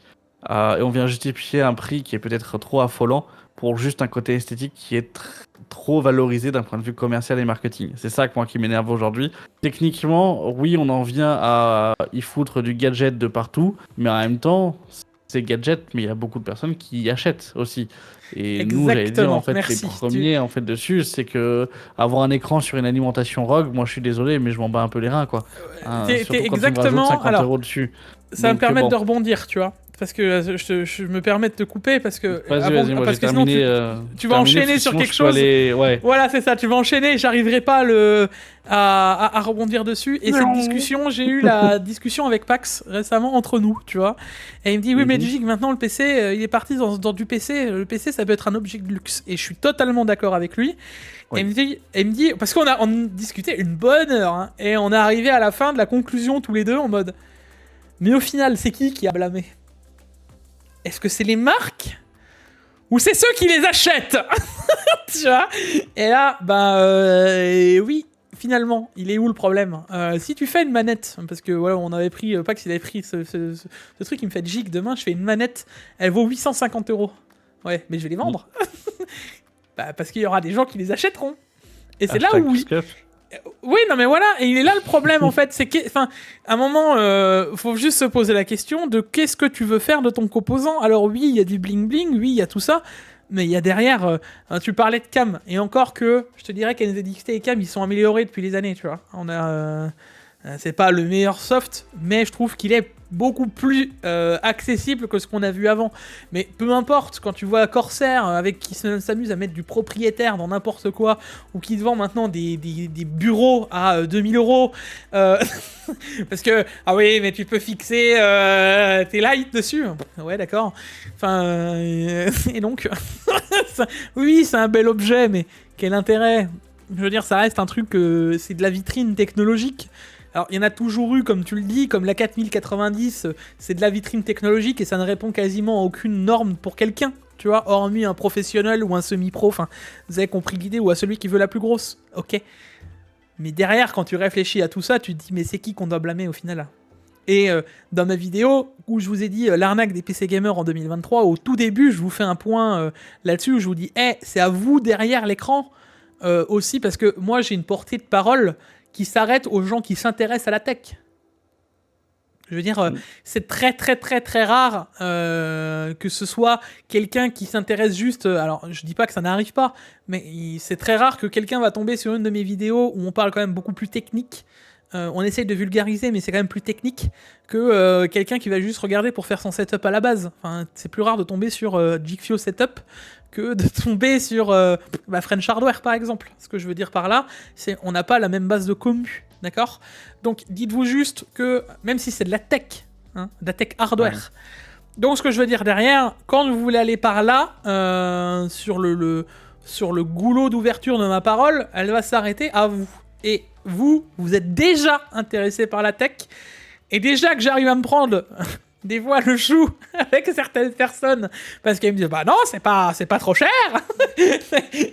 et on vient à justifier un prix qui est peut-être trop affolant pour juste un côté esthétique qui est trop valorisé d'un point de vue commercial et marketing. C'est ça, moi, qui m'énerve aujourd'hui. Techniquement, oui, on en vient à y foutre du gadget de partout, mais en même temps, c'est gadget, mais il y a beaucoup de personnes qui y achètent aussi. Et exactement, nous, j'allais dire, en fait, merci. les premiers en fait, dessus, c'est que avoir un écran sur une alimentation ROG, moi je suis désolé, mais je m'en bats un peu les reins, quoi. T'es quand exactement. 50 alors, € dessus. Ça va me permettre de rebondir, tu vois. Parce que je me permets de te couper, parce que. Vas-y, moi j'ai terminé. Tu vas enchaîner sur quelque chose. Ouais. Voilà, c'est ça, tu vas enchaîner, j'arriverai pas à rebondir dessus. Et cette discussion, j'ai eu la discussion avec Pax récemment entre nous, tu vois. Et il me dit, oui, mais Gigi, maintenant le PC, il est parti dans du PC. Le PC, ça peut être un objet de luxe. Et je suis totalement d'accord avec lui. Ouais. Et il me dit, parce qu'on a discuté une bonne heure, hein, et on est arrivé à la fin de la conclusion tous les deux en mode. Mais au final, c'est qui a blâmé? Est-ce que c'est les marques ou c'est ceux qui les achètent? Tu vois? Et là, oui, finalement, il est où le problème? Si tu fais une manette, parce que voilà, on avait pris, Pax il avait pris ce truc, il me fait giga, demain je fais une manette, elle vaut 850 €. Ouais, mais je vais les vendre. Parce qu'il y aura des gens qui les achèteront. Et c'est là où oui. Oui, non mais voilà, et il est là le problème en fait, c'est que, enfin, à un moment, faut juste se poser la question de qu'est-ce que tu veux faire de ton composant. Alors oui, il y a du bling bling, oui, il y a tout ça, mais il y a derrière, tu parlais de cam, et encore que, je te dirais qu'NZXT et cam, ils sont améliorés depuis les années, tu vois. On a, c'est pas le meilleur soft, mais je trouve qu'il est beaucoup plus accessible que ce qu'on a vu avant. Mais peu importe, quand tu vois Corsair avec qui s'amuse à mettre du propriétaire dans n'importe quoi, ou qui te vend maintenant des bureaux à 2000 €, parce que, ah oui, mais tu peux fixer tes lights dessus. Ouais, d'accord. Enfin, et donc, oui, c'est un bel objet, mais quel intérêt? Je veux dire, ça reste un truc, c'est de la vitrine technologique. Alors, il y en a toujours eu, comme tu le dis, comme la 4090, c'est de la vitrine technologique et ça ne répond quasiment à aucune norme pour quelqu'un, tu vois, hormis un professionnel ou un semi-pro, enfin, vous avez compris l'idée, ou à celui qui veut la plus grosse, ok. Mais derrière, quand tu réfléchis à tout ça, tu te dis, mais c'est qui qu'on doit blâmer au final? Et dans ma vidéo, où je vous ai dit l'arnaque des PC gamers en 2023, au tout début, je vous fais un point là-dessus, où je vous dis, c'est à vous derrière l'écran aussi, parce que moi, j'ai une portée de parole qui s'arrête aux gens qui s'intéressent à la tech. Je veux dire, c'est très très très très rare que ce soit quelqu'un qui s'intéresse juste... alors, je dis pas que ça n'arrive pas, mais c'est très rare que quelqu'un va tomber sur une de mes vidéos où on parle quand même beaucoup plus technique. On essaye de vulgariser, mais c'est quand même plus technique que quelqu'un qui va juste regarder pour faire son setup à la base. Enfin, c'est plus rare de tomber sur Jigfio Setup que de tomber sur French Hardware, par exemple. Ce que je veux dire par là, c'est on n'a pas la même base de commu, d'accord? Donc, dites-vous juste que, même si c'est de la tech, hein, de la tech hardware, ouais. Donc ce que je veux dire derrière, quand vous voulez aller par là, sur le goulot d'ouverture de ma parole, elle va s'arrêter à vous. Et vous êtes déjà intéressé par la tech, et déjà que j'arrive à me prendre... des fois le chou avec certaines personnes parce qu'elles me disent bah non c'est pas trop cher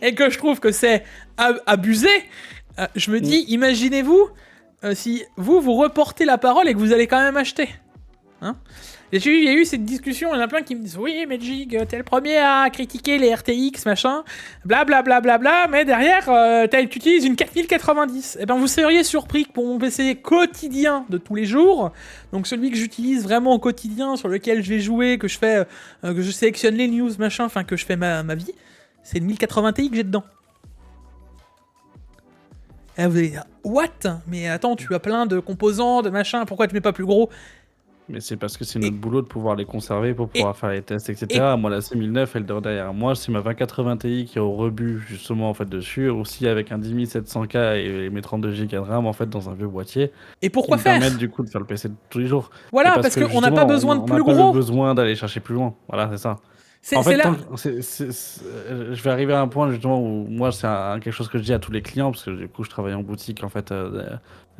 et que je trouve que c'est abusé, je me dis imaginez-vous si vous reportez la parole et que vous allez quand même acheter, hein, Il y a eu cette discussion, il y en a plein qui me disent oui, Magic, t'es le premier à critiquer les RTX, machin, blablabla, mais derrière, tu utilises une 4090. Eh ben, vous seriez surpris que pour mon PC quotidien de tous les jours, donc celui que j'utilise vraiment au quotidien, sur lequel je vais jouer, que je fais, que je sélectionne les news, machin, enfin que je fais ma vie, c'est une 1080 Ti que j'ai dedans. Et vous allez dire, what? Mais attends, tu as plein de composants, de machin, pourquoi tu mets pas plus gros? Mais c'est parce que c'est notre boulot de pouvoir les conserver pour pouvoir faire les tests, etc. Moi, la 6009, elle dort derrière moi. C'est ma 2080 Ti qui est au rebut, justement, en fait, dessus. Aussi avec un 10700K et mes 32 Go de RAM, en fait, dans un vieux boîtier. Et pourquoi qui faire? me permettent, du coup, de faire le PC de tous les jours. Voilà, parce qu'on n'a pas besoin de plus gros. On n'a pas besoin d'aller chercher plus loin. Voilà, c'est ça. En fait, je vais arriver à un point, justement, où moi, c'est quelque chose que je dis à tous les clients, parce que, du coup, je travaille en boutique, en fait,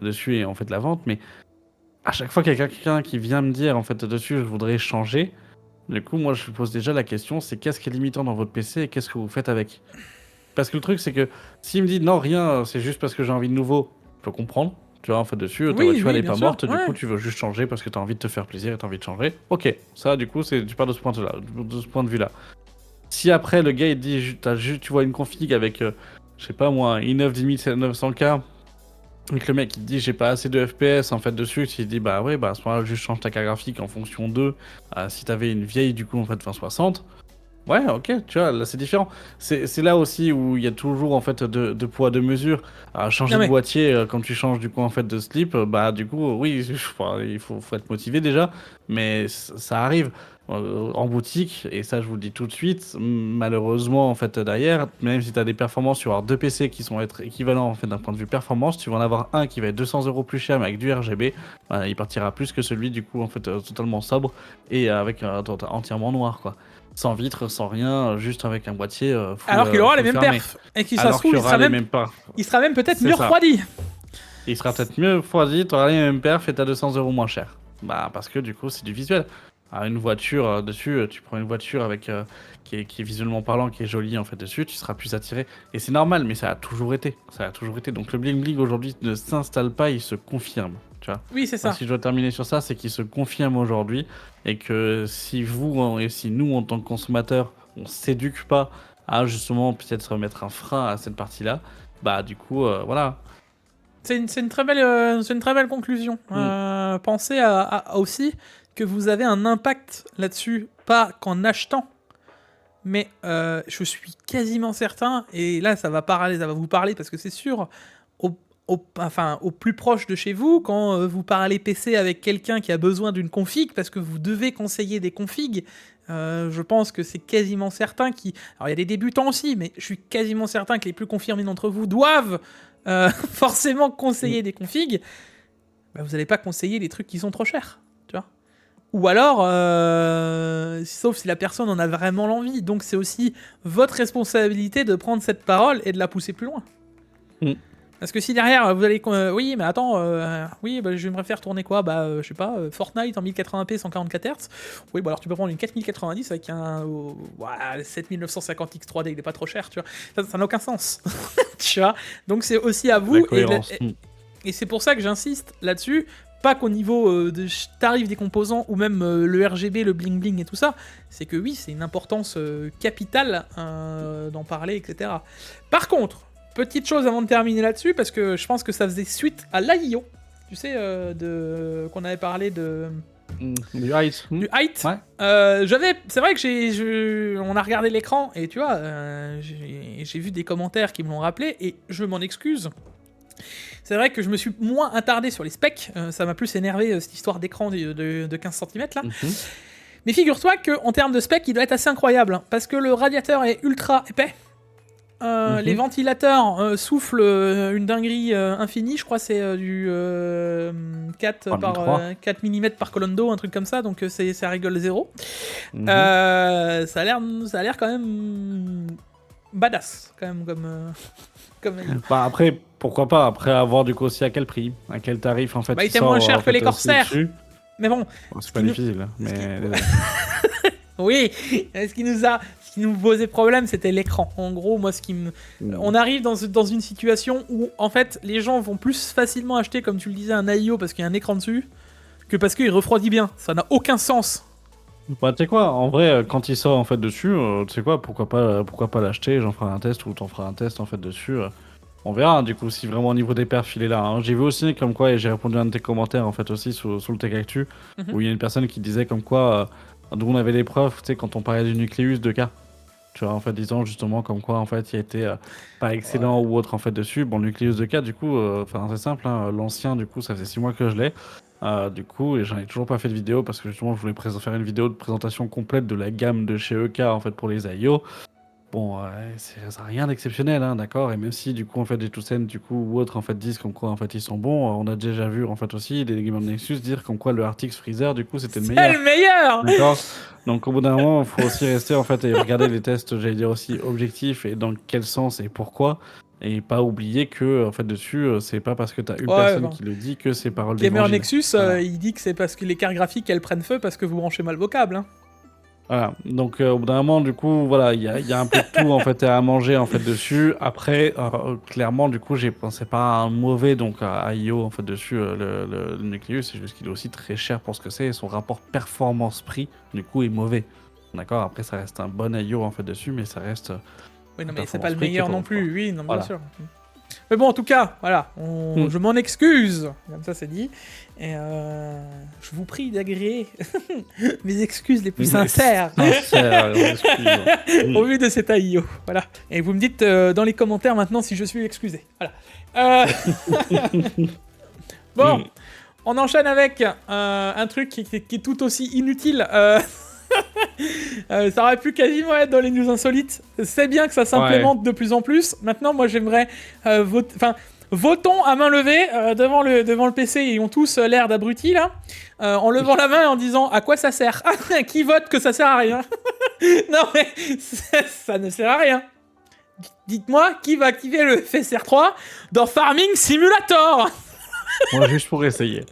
dessus, et en fait, la vente, mais à chaque fois qu'il y a quelqu'un qui vient me dire, en fait, dessus, je voudrais changer, du coup, moi, je me pose déjà la question, c'est qu'est-ce qui est limitant dans votre PC et qu'est-ce que vous faites avec? Parce que le truc, c'est que s'il me dit non, rien, c'est juste parce que j'ai envie de nouveau, je peux comprendre. Tu vois, en fait, dessus, ta voiture, elle est pas morte, du coup, tu veux juste changer parce que tu as envie de te faire plaisir et tu as envie de changer. Ok, ça, du coup, tu pars de ce point de vue-là. Si après, le gars, il dit, tu vois une config avec, je sais pas moi, i9 10900K, et que le mec il te dit j'ai pas assez de FPS en fait dessus, tu te dis bah ouais, bah à ce moment-là juste change ta carte graphique en fonction de si t'avais une vieille du coup en fait 2060. Ouais, ok, tu vois, là c'est différent. C'est là aussi où il y a toujours en fait de poids, de mesure. Changer de boîtier quand tu changes du coup en fait de slip, bah du coup, oui, il faut être motivé déjà, mais ça arrive en boutique, et ça je vous le dis tout de suite, malheureusement en fait derrière, même si tu as des performances, tu vas avoir deux PC qui sont être équivalents en fait d'un point de vue performance, tu vas en avoir un qui va être 200 € plus cher mais avec du RGB, il partira plus que celui du coup en fait totalement sobre et avec entièrement noir quoi. Sans vitre, sans rien, juste avec un boîtier. Alors qu'il aura les mêmes perfs. Et qu'il se trouve, il sera même peut-être mieux refroidi. Il sera peut-être mieux refroidi, tu auras les mêmes perfs et tu as 200 € moins cher. Bah, parce que du coup, c'est du visuel. Une voiture dessus, tu prends une voiture avec qui est visuellement parlant, qui est jolie en fait dessus, tu seras plus attiré. Et c'est normal, mais ça a toujours été. Donc le bling bling aujourd'hui ne s'installe pas, il se confirme. Tu vois. Oui, c'est ça. Si je dois terminer sur ça, c'est qu'il se confirme aujourd'hui et que si vous et si nous en tant que consommateurs, on s'éduque pas à justement peut-être mettre un frein à cette partie-là, bah du coup voilà. C'est une très belle conclusion. Pensez à aussi que vous avez un impact là-dessus, pas qu'en achetant, mais je suis quasiment certain, et là ça va vous parler parce que c'est sûr, au plus proche de chez vous, quand vous parlez PC avec quelqu'un qui a besoin d'une config, parce que vous devez conseiller des configs, je pense que c'est quasiment certain alors il y a des débutants aussi, mais je suis quasiment certain que les plus confirmés d'entre vous doivent forcément conseiller des configs. Bah, vous n'allez pas conseiller des trucs qui sont trop chers, tu vois. Ou alors, sauf si la personne en a vraiment l'envie. Donc c'est aussi votre responsabilité de prendre cette parole et de la pousser plus loin. Parce que si derrière, vous allez... oui, mais attends, je vais me faire tourner quoi? Je sais pas, Fortnite en 1080p 144 Hz. Oui, alors tu peux prendre une 4090 avec un 7950X 3D, il est pas trop cher, tu vois. Ça n'a aucun sens. Tu vois. Donc c'est aussi à vous. Et c'est pour ça que j'insiste là-dessus. Pas qu'au niveau de tarif des composants ou même le RGB, le bling bling et tout ça. C'est que oui, c'est une importance capitale d'en parler, etc. Par contre... Petite chose avant de terminer là-dessus, parce que je pense que ça faisait suite à l'AIO, tu sais, qu'on avait parlé de... Du height. Du height. Ouais. C'est vrai que on a regardé l'écran, et tu vois, j'ai vu des commentaires qui me l'ont rappelé, et je m'en excuse. C'est vrai que je me suis moins attardé sur les specs, ça m'a plus énervé cette histoire d'écran de 15 cm là. Mais figure-toi qu'en termes de specs, il doit être assez incroyable, hein, parce que le radiateur est ultra épais. Les ventilateurs soufflent une dinguerie infinie, je crois que c'est du 4 mm par colonne d'eau, un truc comme ça, donc ça rigole zéro. Ça a l'air quand même badass, quand même, comme... Bah après, pourquoi pas, après avoir du coup aussi à quel prix, à quel tarif en fait. Bah il était moins cher que les Corsair, mais bon. C'est pas difficile, mais... Oui, ce qui nous posait problème, c'était l'écran. En gros, moi, on arrive dans une situation où, en fait, les gens vont plus facilement acheter, comme tu le disais, un AIO parce qu'il y a un écran dessus, que parce qu'il refroidit bien. Ça n'a aucun sens. Bah, tu sais quoi, en vrai, quand il sort en fait dessus, tu sais quoi, pourquoi pas l'acheter, j'en ferai un test ou t'en feras un test en fait dessus. On verra, du coup, si vraiment au niveau des perfs il est là. Hein. J'ai vu aussi comme quoi, et j'ai répondu à un de tes commentaires en fait aussi sous le Tech Actu, où il y a une personne qui disait comme quoi, d'où on avait des preuves, tu sais, quand on parlait du Nucleus 2K. Tu vois, en fait, disant justement comme quoi, en fait, il a été pas excellent ou autre en fait dessus. Bon, le Nucleus 2K, du coup, c'est simple, hein, l'ancien, du coup, ça fait 6 mois que je l'ai. Du coup, et j'en ai toujours pas fait de vidéo parce que justement, je voulais faire une vidéo de présentation complète de la gamme de chez EK en fait pour les IO. Bon, ça n'a rien d'exceptionnel, hein, d'accord. Et même si du coup, en fait, des Toussaint, du coup, ou autres, en fait, disent comme quoi, en fait, ils sont bons, on a déjà vu, en fait, aussi des Game of Nexus dire comme quoi le Arctic Freezer, du coup, c'était le meilleur. C'est le meilleur. D'accord. Donc, au bout d'un moment, il faut aussi rester, en fait, et regarder les tests, j'allais dire aussi objectifs et dans quel sens et pourquoi. Et pas oublier que, en fait, dessus, c'est pas parce que t'as une personne qui le dit que c'est parole d'évangile. Gamer Nexus, il dit que c'est parce que les cartes graphiques, elles prennent feu parce que vous branchez mal vos câbles, hein. Voilà, donc au bout d'un moment, du coup, voilà, il y a un peu de tout en fait à manger en fait dessus. Après, clairement, du coup, c'est pas un mauvais donc à IO en fait dessus le Nucleus, c'est juste qu'il est aussi très cher pour ce que c'est et son rapport performance-prix du coup est mauvais. D'accord. Après, ça reste un bon IO en fait dessus, mais ça reste. Oui, non, mais c'est pas le meilleur non plus. Oui, non, bien sûr. Mais bon, en tout cas, voilà, je m'en excuse, comme ça c'est dit, et je vous prie d'agréer mes excuses les plus sincères au vu de cet AIO, voilà. Et vous me dites dans les commentaires maintenant si je suis excusé, voilà. Bon, on enchaîne avec un truc qui est tout aussi inutile. Ça aurait pu quasiment être dans les news insolites. C'est bien que ça s'implémente de plus en plus. Maintenant, moi, j'aimerais votons à main levée devant le PC. Ils ont tous l'air d'abrutis, là. En levant la main et en disant à quoi ça sert. Qui vote que ça sert à rien? Non, mais ça ne sert à rien. Dites-moi qui va activer le FSR3 dans Farming Simulator. Moi, juste pour essayer.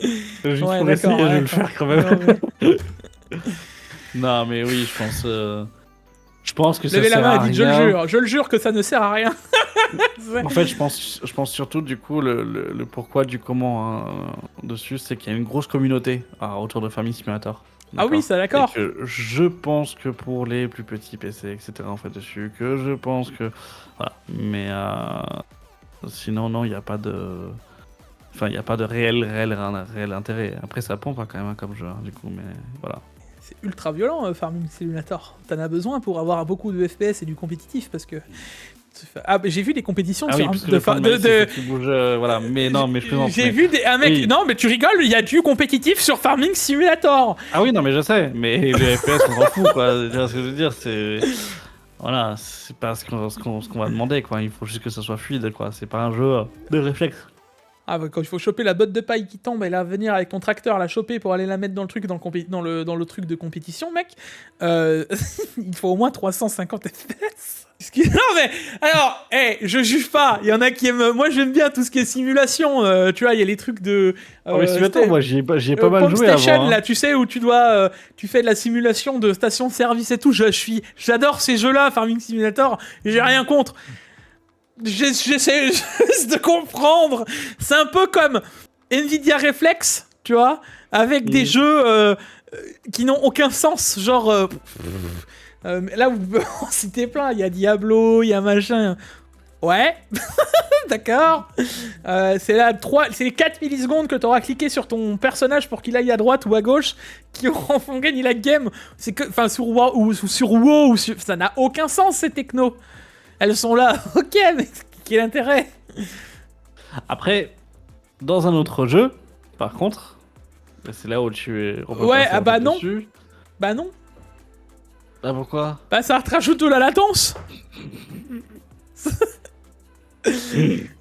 Je vais le faire quand même. Non, mais oui, je pense que ça levez sert la main à et dites rien. je le jure que ça ne sert à rien. En fait, je pense surtout du coup le pourquoi du comment dessus, c'est qu'il y a une grosse communauté autour de Farming Simulator. Ah oui, ça d'accord. Et que je pense que pour les plus petits PC, etc. en fait dessus, que je pense que voilà. Mais sinon non, il n'y a pas de, il n'y a pas de réel intérêt. Après, ça pompe quand même comme jeu, du coup, mais voilà. C'est ultra violent, Farming Simulator. T'en as besoin pour avoir beaucoup de FPS et du compétitif, parce que... j'ai vu des compétitions qui bouge, voilà. Mais non, mais je plaisante. J'ai vu un mec... Oui. Non, mais tu rigoles, il y a du compétitif sur Farming Simulator. Ah oui, non, mais je sais. Mais les FPS, on s'en fout, quoi. Ce que je veux dire, c'est... Voilà, c'est pas ce qu'on va demander, quoi. Il faut juste que ça soit fluide, quoi. C'est pas un jeu de réflexe. Ah bah quand il faut choper la botte de paille qui tombe et la venir avec ton tracteur la choper pour aller la mettre dans le truc dans le truc de compétition, mec, il faut au moins 350 FPS. Non mais alors, je juge pas. Il y en a qui aiment. Moi j'aime bien tout ce qui est simulation. Tu vois, il y a les trucs de. Mais simulateur, moi j'y ai pas mal joué Station, avant. Hein. Là, tu sais où tu dois, tu fais de la simulation de station de service et tout. J'adore ces jeux-là, Farming Simulator. J'ai rien contre. J'essaie juste de comprendre. C'est un peu comme Nvidia Reflex, tu vois, avec des jeux qui n'ont aucun sens. Genre, là, vous pouvez en citer plein. Il y a Diablo, il y a machin. Ouais, d'accord. C'est les 4 millisecondes que tu auras cliqué sur ton personnage pour qu'il aille à droite ou à gauche qui font gagner la game. C'est que, enfin, sur WoW ça n'a aucun sens ces technos. Elles sont là, ok, mais quel intérêt? Après, dans un autre jeu, par contre, c'est là où tu es... Ouais, bah non. Dessus. Bah non. Bah pourquoi? Bah ça te rajoute de la latence.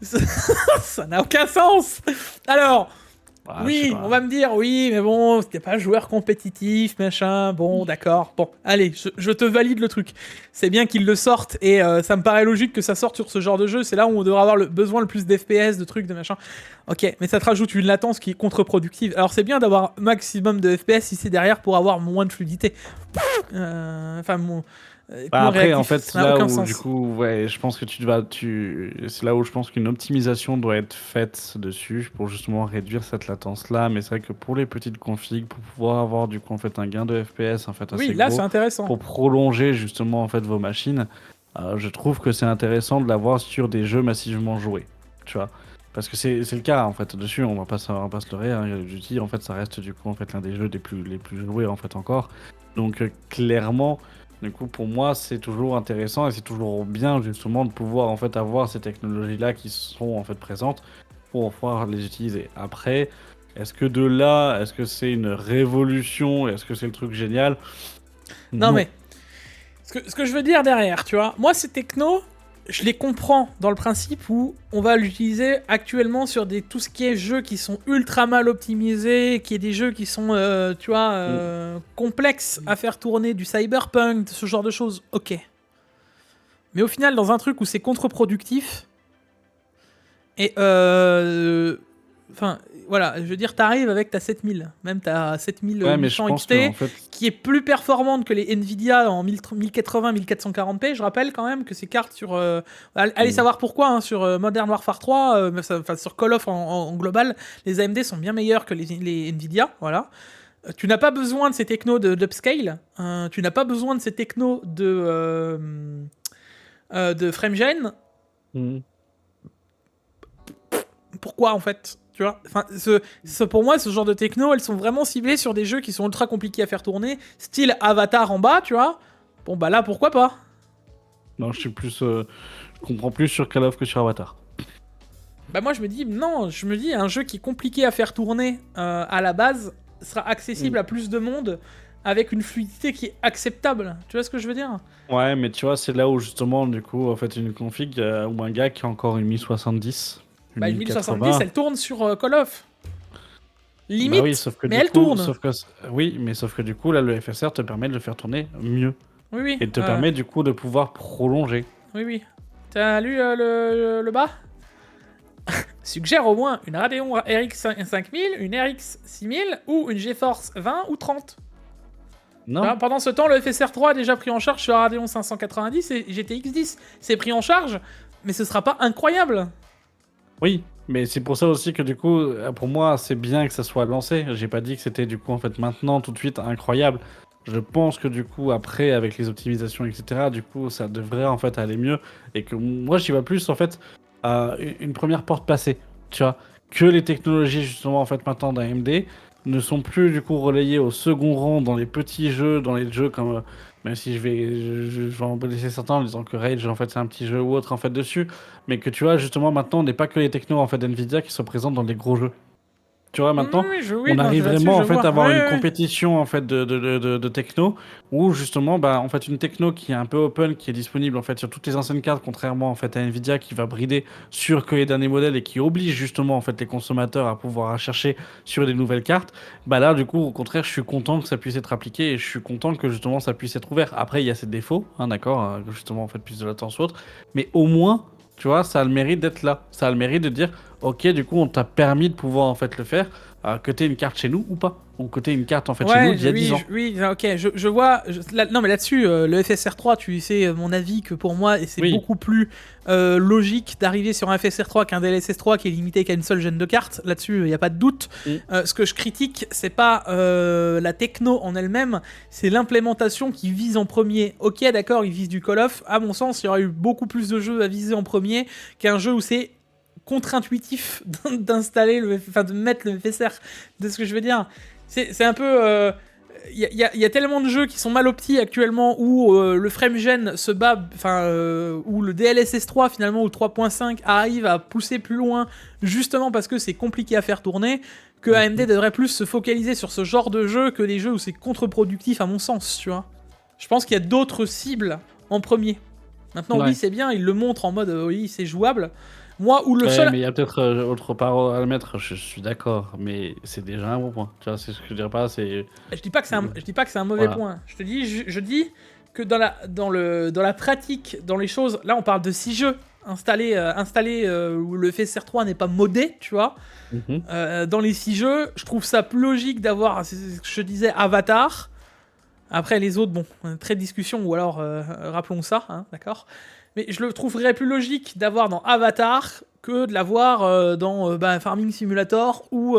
Ça n'a aucun sens. Alors... oui, on va me dire, oui, mais bon, t'es pas un joueur compétitif, machin, bon, d'accord. Bon, allez, je te valide le truc. C'est bien qu'ils le sortent, et ça me paraît logique que ça sorte sur ce genre de jeu, c'est là où on devrait avoir besoin le plus d'FPS, de trucs, de machin. Ok, mais ça te rajoute une latence qui est contre-productive. Alors c'est bien d'avoir maximum de FPS si c'est derrière pour avoir moins de fluidité. Après, en fait, là où du coup, ouais, je pense que c'est là où je pense qu'une optimisation doit être faite dessus pour justement réduire cette latence-là. Mais c'est vrai que pour les petites configs, pour pouvoir avoir du coup en fait un gain de FPS en fait assez Oui, là gros, c'est intéressant. pour prolonger justement en fait vos machines, je trouve que c'est intéressant de l'avoir sur des jeux massivement joués, tu vois. Parce que c'est le cas en fait dessus, on va pas se leurrer. Hein, Call of Duty, en fait, ça reste du coup en fait l'un des jeux les plus joués en fait encore. Donc clairement. Du coup, pour moi, c'est toujours intéressant et c'est toujours bien justement de pouvoir en fait avoir ces technologies-là qui sont en fait présentes pour pouvoir les utiliser. Après, est-ce que c'est une révolution? Est-ce que c'est le truc génial? Non mais, ce que je veux dire derrière, tu vois, moi ces technos, je les comprends dans le principe où on va l'utiliser actuellement sur tout ce qui est jeux qui sont ultra mal optimisés, qui est des jeux qui sont, tu vois, complexes à faire tourner, du cyberpunk, ce genre de choses, ok. Mais au final, dans un truc où c'est contre-productif, et enfin, voilà, je veux dire, t'arrives avec ta 7000, même ta 7800 XT, en fait... qui est plus performante que les Nvidia en 1080, 1440p. Je rappelle quand même que ces cartes sur... allez savoir pourquoi, hein, sur Modern Warfare 3, sur Call of en global, les AMD sont bien meilleurs que les Nvidia, voilà. Tu n'as pas besoin de ces technos d'upscale, tu n'as pas besoin de ces technos de FrameGen. Pourquoi en fait, tu vois, enfin, pour moi, ce genre de techno, elles sont vraiment ciblées sur des jeux qui sont ultra compliqués à faire tourner, style Avatar en bas, tu vois. Bon bah là, pourquoi pas. Non, je comprends plus sur Call of que sur Avatar. Bah moi je me dis un jeu qui est compliqué à faire tourner à la base sera accessible à plus de monde avec une fluidité qui est acceptable. Tu vois ce que je veux dire? Ouais, mais tu vois, c'est là où justement, du coup, en fait, une config ou un gars qui a encore une 1070. Une 1070, elle tourne sur Call of. Limite, bah oui, sauf que mais du elle coup, tourne. Sauf que du coup, là, le FSR te permet de le faire tourner mieux. Oui. Et te permet du coup de pouvoir prolonger. Oui. T'as lu le bas? Suggère au moins une Radeon RX 5000, une RX 6000 ou une GeForce 20 ou 30. Non. Alors, pendant ce temps, le FSR 3 a déjà pris en charge sur Radeon 590 et GTX 10. C'est pris en charge, mais ce sera pas incroyable. Oui, mais c'est pour ça aussi que du coup, pour moi, c'est bien que ça soit lancé. J'ai pas dit que c'était du coup en fait maintenant tout de suite incroyable. Je pense que du coup après avec les optimisations etc. Du coup ça devrait en fait aller mieux et que moi j'y vois plus en fait une première porte passée. Tu vois que les technologies justement en fait maintenant d'AMD ne sont plus du coup relayées au second rang dans les petits jeux, dans les jeux comme même si je vais en laisser certains en disant que Rage en fait c'est un petit jeu ou autre en fait dessus, mais que tu vois justement maintenant on n'est pas que les technos en fait d'Nvidia qui sont présents dans les gros jeux. Tu vois, maintenant, on arrive vraiment en fait à avoir une compétition en fait de techno où justement, bah, en fait, une techno qui est un peu open, qui est disponible en fait sur toutes les anciennes cartes, contrairement en fait à Nvidia qui va brider sur que les derniers modèles et qui oblige justement en fait les consommateurs à pouvoir chercher sur des nouvelles cartes. Bah là, du coup, au contraire, je suis content que ça puisse être appliqué et je suis content que justement ça puisse être ouvert. Après, il y a ses défauts, hein, d'accord, que justement en fait plus de latence ou autre, mais au moins. Tu vois, ça a le mérite d'être là. Ça a le mérite de dire, ok, du coup, on t'a permis de pouvoir en fait le faire, que t'aies une carte chez nous ou pas. Ou que t'aies une carte en fait chez nous d'il y a 10 ans. Oui, ok, je vois. Non, mais là-dessus, le FSR 3, tu sais mon avis que pour moi, c'est beaucoup plus logique d'arriver sur un FSR 3 qu'un DLSS 3 qui est limité qu'à une seule gêne de carte. Là-dessus, il n'y a pas de doute. Ce que je critique, c'est pas la techno en elle-même, c'est l'implémentation qui vise en premier. Ok, d'accord, il vise du Call of. À mon sens, il y aurait eu beaucoup plus de jeux à viser en premier qu'un jeu où c'est contre-intuitif d'installer de mettre le FSR, de ce que je veux dire. C'est un peu... Il y a tellement de jeux qui sont mal optis actuellement où le FrameGen se bat, où le DLSS 3 finalement, ou 3.5 arrive à pousser plus loin, justement parce que c'est compliqué à faire tourner, que AMD devrait plus se focaliser sur ce genre de jeu que les jeux où c'est contre-productif à mon sens, tu vois. Je pense qu'il y a d'autres cibles en premier. Maintenant, oui, c'est bien, ils le montrent en mode, oui, c'est jouable. Moi, ou le seul... mais il y a peut-être autre part à le mettre, je suis d'accord, mais c'est déjà un bon point. Tu vois, c'est ce que je dirais pas, c'est... Je dis pas que c'est un mauvais point. Je te dis, je dis que dans la pratique, dans les choses... Là, on parle de 6 jeux installés où le FSR 3 n'est pas modé, tu vois. Dans les 6 jeux, je trouve ça plus logique d'avoir, c'est ce que je disais, Avatar, Après, les autres, bon, très discussion, ou alors rappelons ça, hein, d'accord. Mais je le trouverais plus logique d'avoir dans Avatar que de l'avoir dans Farming Simulator, ou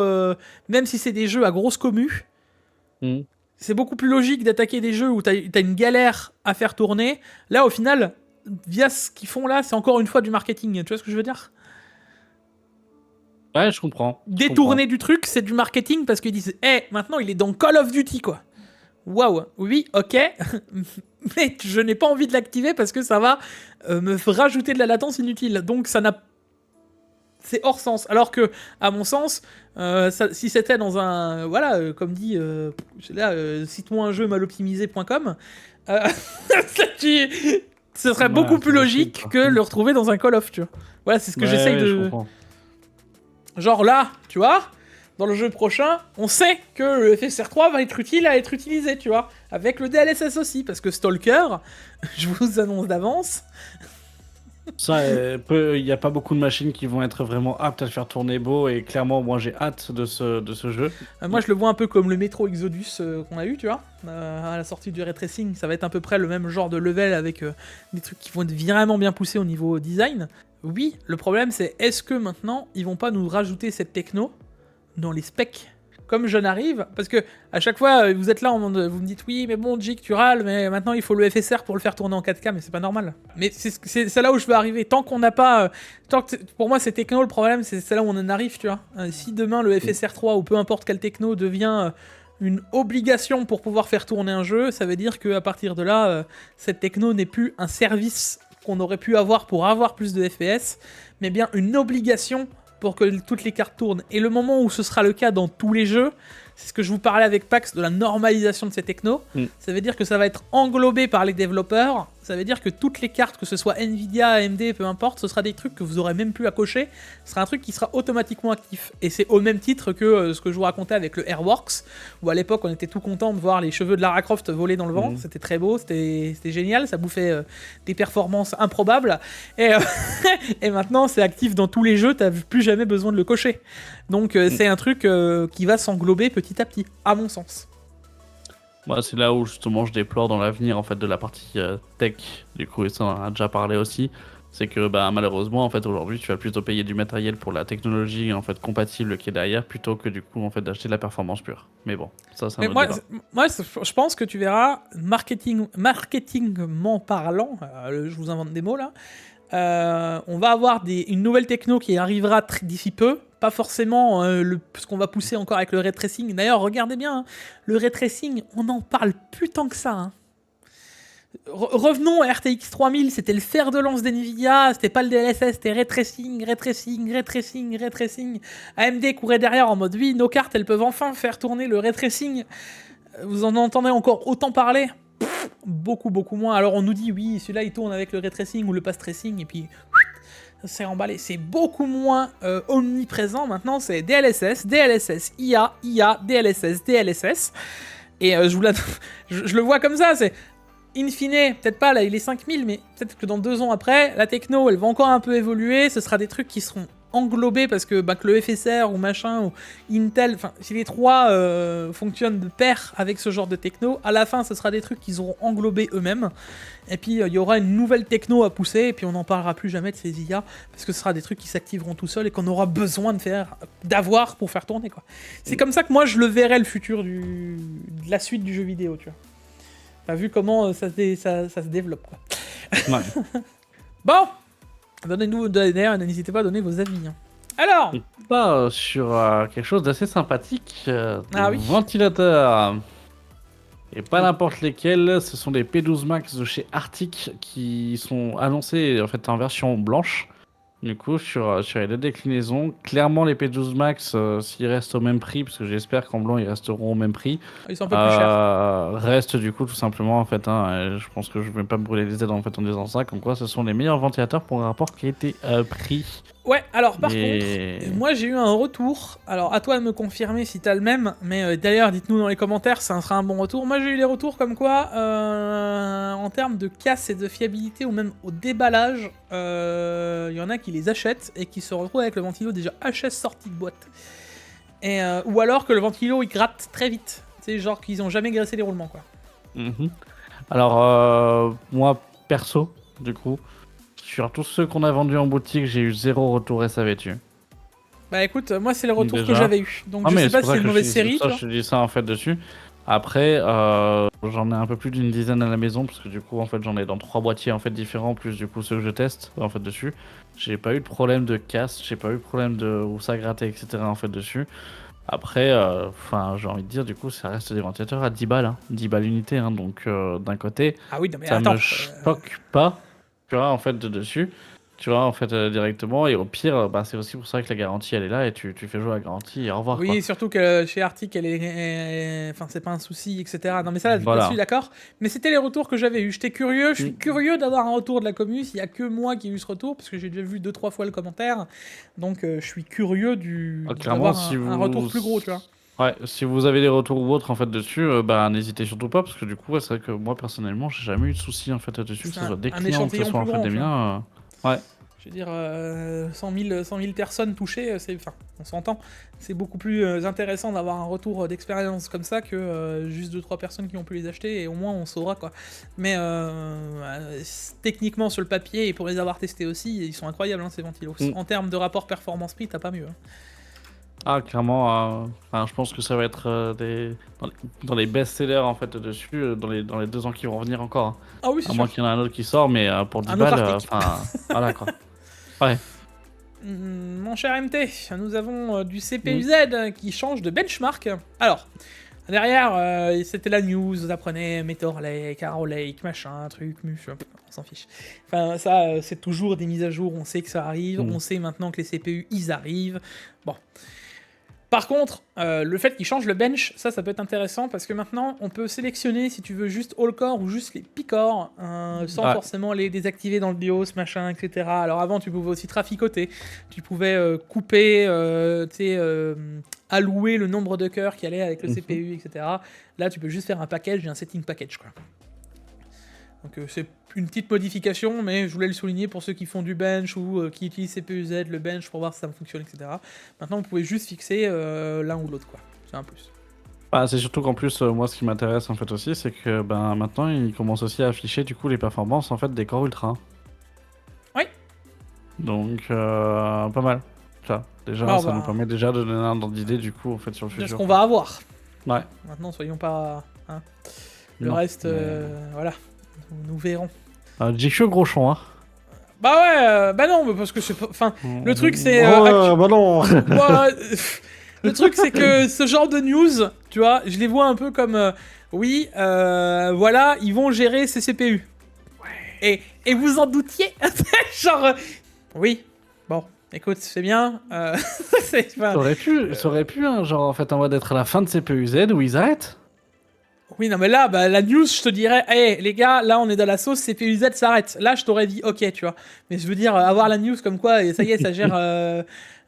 même si c'est des jeux à grosse commu, c'est beaucoup plus logique d'attaquer des jeux où t'as une galère à faire tourner. Là, au final, via ce qu'ils font là, c'est encore une fois du marketing. Tu vois ce que je veux dire ? Ouais, je comprends. Détourner du truc, c'est du marketing parce qu'ils disent maintenant il est dans Call of Duty, quoi. Waouh, oui, ok, mais je n'ai pas envie de l'activer parce que ça va me rajouter de la latence inutile. Donc c'est hors sens. Alors que, à mon sens, si c'était dans un... Voilà, comme dit... cite-moi un jeu maloptimisé.com. Ce serait beaucoup plus logique que le retrouver dans un Call of, tu vois. Voilà, c'est ce que j'essaye de... Genre là, tu vois, dans le jeu prochain, on sait que le FSR 3 va être utile à être utilisé, tu vois. Avec le DLSS aussi, parce que Stalker, je vous annonce d'avance... Ça, il n'y a pas beaucoup de machines qui vont être vraiment aptes à le faire tourner beau, et clairement, moi j'ai hâte de ce jeu. Moi je le vois un peu comme le Metro Exodus qu'on a eu, tu vois, à la sortie du ray tracing. Ça va être à peu près le même genre de level avec des trucs qui vont être vraiment bien poussés au niveau design. Oui, le problème c'est est-ce que maintenant ils vont pas nous rajouter cette techno dans les specs comme Jeune arrive, parce que à chaque fois vous êtes là, vous me dites oui mais bon Jik tu râles, mais maintenant il faut le FSR pour le faire tourner en 4K, mais c'est pas normal. Mais c'est là où je veux arriver, tant qu'on n'a pas... pour moi c'est techno, le problème c'est là où on en arrive, tu vois. Si demain le FSR 3 ou peu importe quelle techno devient une obligation pour pouvoir faire tourner un jeu, ça veut dire qu'à partir de là, cette techno n'est plus un service qu'on aurait pu avoir pour avoir plus de FPS, mais bien une obligation pour que toutes les cartes tournent. Et le moment où ce sera le cas dans tous les jeux, c'est ce que je vous parlais avec Pax de la normalisation de ces technos. Ça veut dire que ça va être englobé par les développeurs. Ça veut dire que toutes les cartes, que ce soit Nvidia, AMD, peu importe, ce sera des trucs que vous aurez même plus à cocher. Ce sera un truc qui sera automatiquement actif. Et c'est au même titre que ce que je vous racontais avec le Airworks, où à l'époque on était tout content de voir les cheveux de Lara Croft voler dans le vent. C'était très beau, c'était génial, ça bouffait des performances improbables. Et, et maintenant c'est actif dans tous les jeux, t'as plus jamais besoin de le cocher. Donc c'est un truc qui va s'englober petit à petit, à mon sens. Moi, c'est là où justement je déplore dans l'avenir en fait de la partie tech, du coup, et ça on en a déjà parlé aussi, c'est que malheureusement en fait aujourd'hui tu vas plutôt payer du matériel pour la technologie en fait compatible qui est derrière, plutôt que du coup en fait d'acheter de la performance pure. Mais bon, ça c'est un autre débat. Moi je pense que tu verras, marketingment parlant, je vous invente des mots là, on va avoir une nouvelle techno qui arrivera d'ici peu. Pas forcément ce qu'on va pousser encore avec le ray tracing. D'ailleurs, regardez bien, hein, le ray tracing, on n'en parle plus tant que ça. Hein. Revenons à RTX 3000, c'était le fer de lance d'NVIDIA, c'était pas le DLSS, c'était ray tracing. AMD courait derrière en mode oui, nos cartes, elles peuvent enfin faire tourner le ray tracing. Vous en entendez encore autant parler ? Beaucoup moins. Alors on nous dit oui, celui-là il tourne avec le ray tracing ou le path tracing, et puis... c'est emballé, c'est beaucoup moins omniprésent maintenant, c'est DLSS, IA, DLSS, et je le vois comme ça, c'est in fine, peut-être pas là il est 5000, mais peut-être que dans 2 ans après, la techno elle va encore un peu évoluer, ce sera des trucs qui seront englobés parce que le FSR ou machin, ou Intel, enfin si les trois fonctionnent de pair avec ce genre de techno, à la fin ce sera des trucs qu'ils auront englobés eux-mêmes, et puis il y aura une nouvelle techno à pousser, et puis on n'en parlera plus jamais de ces IA, parce que ce sera des trucs qui s'activeront tout seuls et qu'on aura besoin d'avoir pour faire tourner, quoi. C'est comme ça que moi je le verrais, le futur de la suite du jeu vidéo, tu vois. T'as vu comment ça se développe, quoi. Ouais. Bon, donnez-nous d'ailleurs, n'hésitez pas à donner vos avis. Hein. Alors, sur quelque chose d'assez sympathique, oui. Ventilateur. Et pas n'importe lesquels, ce sont des P12 Max de chez Arctic qui sont annoncés en fait en version blanche. Du coup, sur les 2 déclinaisons, clairement les P12 Max, s'ils restent au même prix, parce que j'espère qu'en blanc ils resteront au même prix, ils sont un peu plus chers. Restent du coup tout simplement en fait. Je pense que je vais pas me brûler les ailes en fait en disant ça, comme quoi ce sont les meilleurs ventilateurs pour un rapport qualité-prix. Ouais, alors par contre, moi j'ai eu un retour. Alors à toi de me confirmer si t'as le même, mais d'ailleurs dites-nous dans les commentaires, ça sera un bon retour. Moi j'ai eu des retours comme quoi, en termes de casse et de fiabilité ou même au déballage, il y en a qui les achètent et qui se retrouvent avec le ventilo déjà HS sorti de boîte. Et, ou alors que le ventilo il gratte très vite. C'est genre qu'ils ont jamais graissé les roulements, quoi. Mhm. Alors, moi, perso, du coup, sur tous ceux qu'on a vendus en boutique, j'ai eu 0 retour SAV dessus. Bah écoute, moi c'est le Donc retour que déjà. j'avais eu. Donc Ah, je mais sais c'est pas pour si ça c'est une que mauvaise série, tu vois. je te dis ça en fait dessus. Après, j'en ai un peu plus d'une dizaine à la maison parce que du coup, en fait, j'en ai dans 3 boîtiers en fait différents, plus du coup ceux que je teste en fait dessus. J'ai pas eu de problème de casse, j'ai pas eu de problème de où ça grattait, etc. en fait dessus. Après, enfin, j'ai envie de dire, du coup, ça reste des ventilateurs à 10 balles, hein, 10 balles unité, hein, donc d'un côté, Ah oui, non mais ça me attends. choque pas, tu vois, en fait, de dessus, tu vois, en fait, directement, et au pire, bah, c'est aussi pour ça que la garantie, elle est là, et tu fais jouer la garantie, et au revoir, quoi. Oui, surtout que chez Arctic, enfin, c'est pas un souci, etc. Non, mais ça, là-dessus, Voilà. d'accord. Mais c'était les retours que j'avais eu. J'étais curieux, je suis Mm. curieux d'avoir un retour de la commu. S'il y a que moi qui ai eu ce retour, parce que j'ai déjà vu 2-3 fois le commentaire. Donc, je suis curieux Clairement, d'avoir si un retour vous... plus gros, tu vois. Ouais, si vous avez des retours ou autres, en fait, dessus, bah, n'hésitez surtout pas, parce que du coup, ouais, c'est vrai que moi, personnellement, j'ai jamais eu de soucis, en fait, dessus, que C'est ce soit des un clients ou que ce échantillon soit, plus en fait, grand, des tu vois. miens. Ouais. Je veux dire, 100 000 personnes touchées, enfin, on s'entend. C'est beaucoup plus intéressant d'avoir un retour d'expérience comme ça que juste 2-3 personnes qui ont pu les acheter et au moins on saura quoi. Mais techniquement sur le papier et pour les avoir testés aussi, ils sont incroyables ces ventilos. Mm. En termes de rapport performance-prix, t'as pas mieux. Hein. Ah, clairement, enfin, je pense que ça va être dans les best-sellers en fait dessus dans les 2 ans qui vont venir encore, hein. Ah oui, c'est À moins sûr. qu'il y en ait un autre qui sort, mais pour 10 Un autre balles, article. enfin, voilà quoi. Ouais. Mon cher MT, nous avons du Mm. CPU-Z qui change de benchmark. Alors, derrière, c'était la news, vous apprenez Meteor Lake, Arrow Lake, machin, truc, on s'en fiche. Enfin, ça, c'est toujours des mises à jour, on sait que ça arrive, Mm. on sait maintenant que les CPU, ils arrivent. Bon. Par contre, le fait qu'ils changent le bench, ça peut être intéressant parce que maintenant, on peut sélectionner si tu veux juste all core ou juste les P-core sans Ouais. forcément les désactiver dans le BIOS, machin, etc. Alors avant, tu pouvais aussi traficoter, tu pouvais couper, allouer le nombre de cœurs qui allait avec le Mhm. CPU, etc. Là, tu peux juste faire un package et un setting package, quoi. Donc c'est une petite modification, mais je voulais le souligner pour ceux qui font du bench ou qui utilisent CPU-Z, le bench pour voir si ça fonctionne, etc. Maintenant, vous pouvez juste fixer l'un ou l'autre, quoi. C'est un plus. Bah, c'est surtout qu'en plus, moi, ce qui m'intéresse en fait aussi, c'est que ben maintenant, ils commencent aussi à afficher du coup les performances en fait des corps ultra. Oui. Donc, pas mal. Ça, déjà, Alors, ça nous permet déjà de donner un ordre d'idée du coup en fait sur le de ce futur. qu'on va avoir. Ouais. Maintenant, soyons pas... Hein. Le Non, reste, mais- voilà, nous verrons. GQ Groschon, hein. Bah ouais, bah non, mais parce que c'est pas... Enfin, le truc, c'est... bah non. Bah, le truc, c'est que ce genre de news, tu vois, je les vois un peu comme... oui, voilà, ils vont gérer ces CPU. Et vous en doutiez. Genre... oui, bon, écoute, c'est bien. Ça aurait pu, hein, genre en fait en mode d'être à la fin de CPU-Z où ils arrêtent. Oui, non, mais là, bah, la news, je te dirais, hey, les gars, là, on est dans la sauce, CPU-Z s'arrête. Là, je t'aurais dit, ok, tu vois. Mais je veux dire, avoir la news comme quoi, et ça y est, ça gère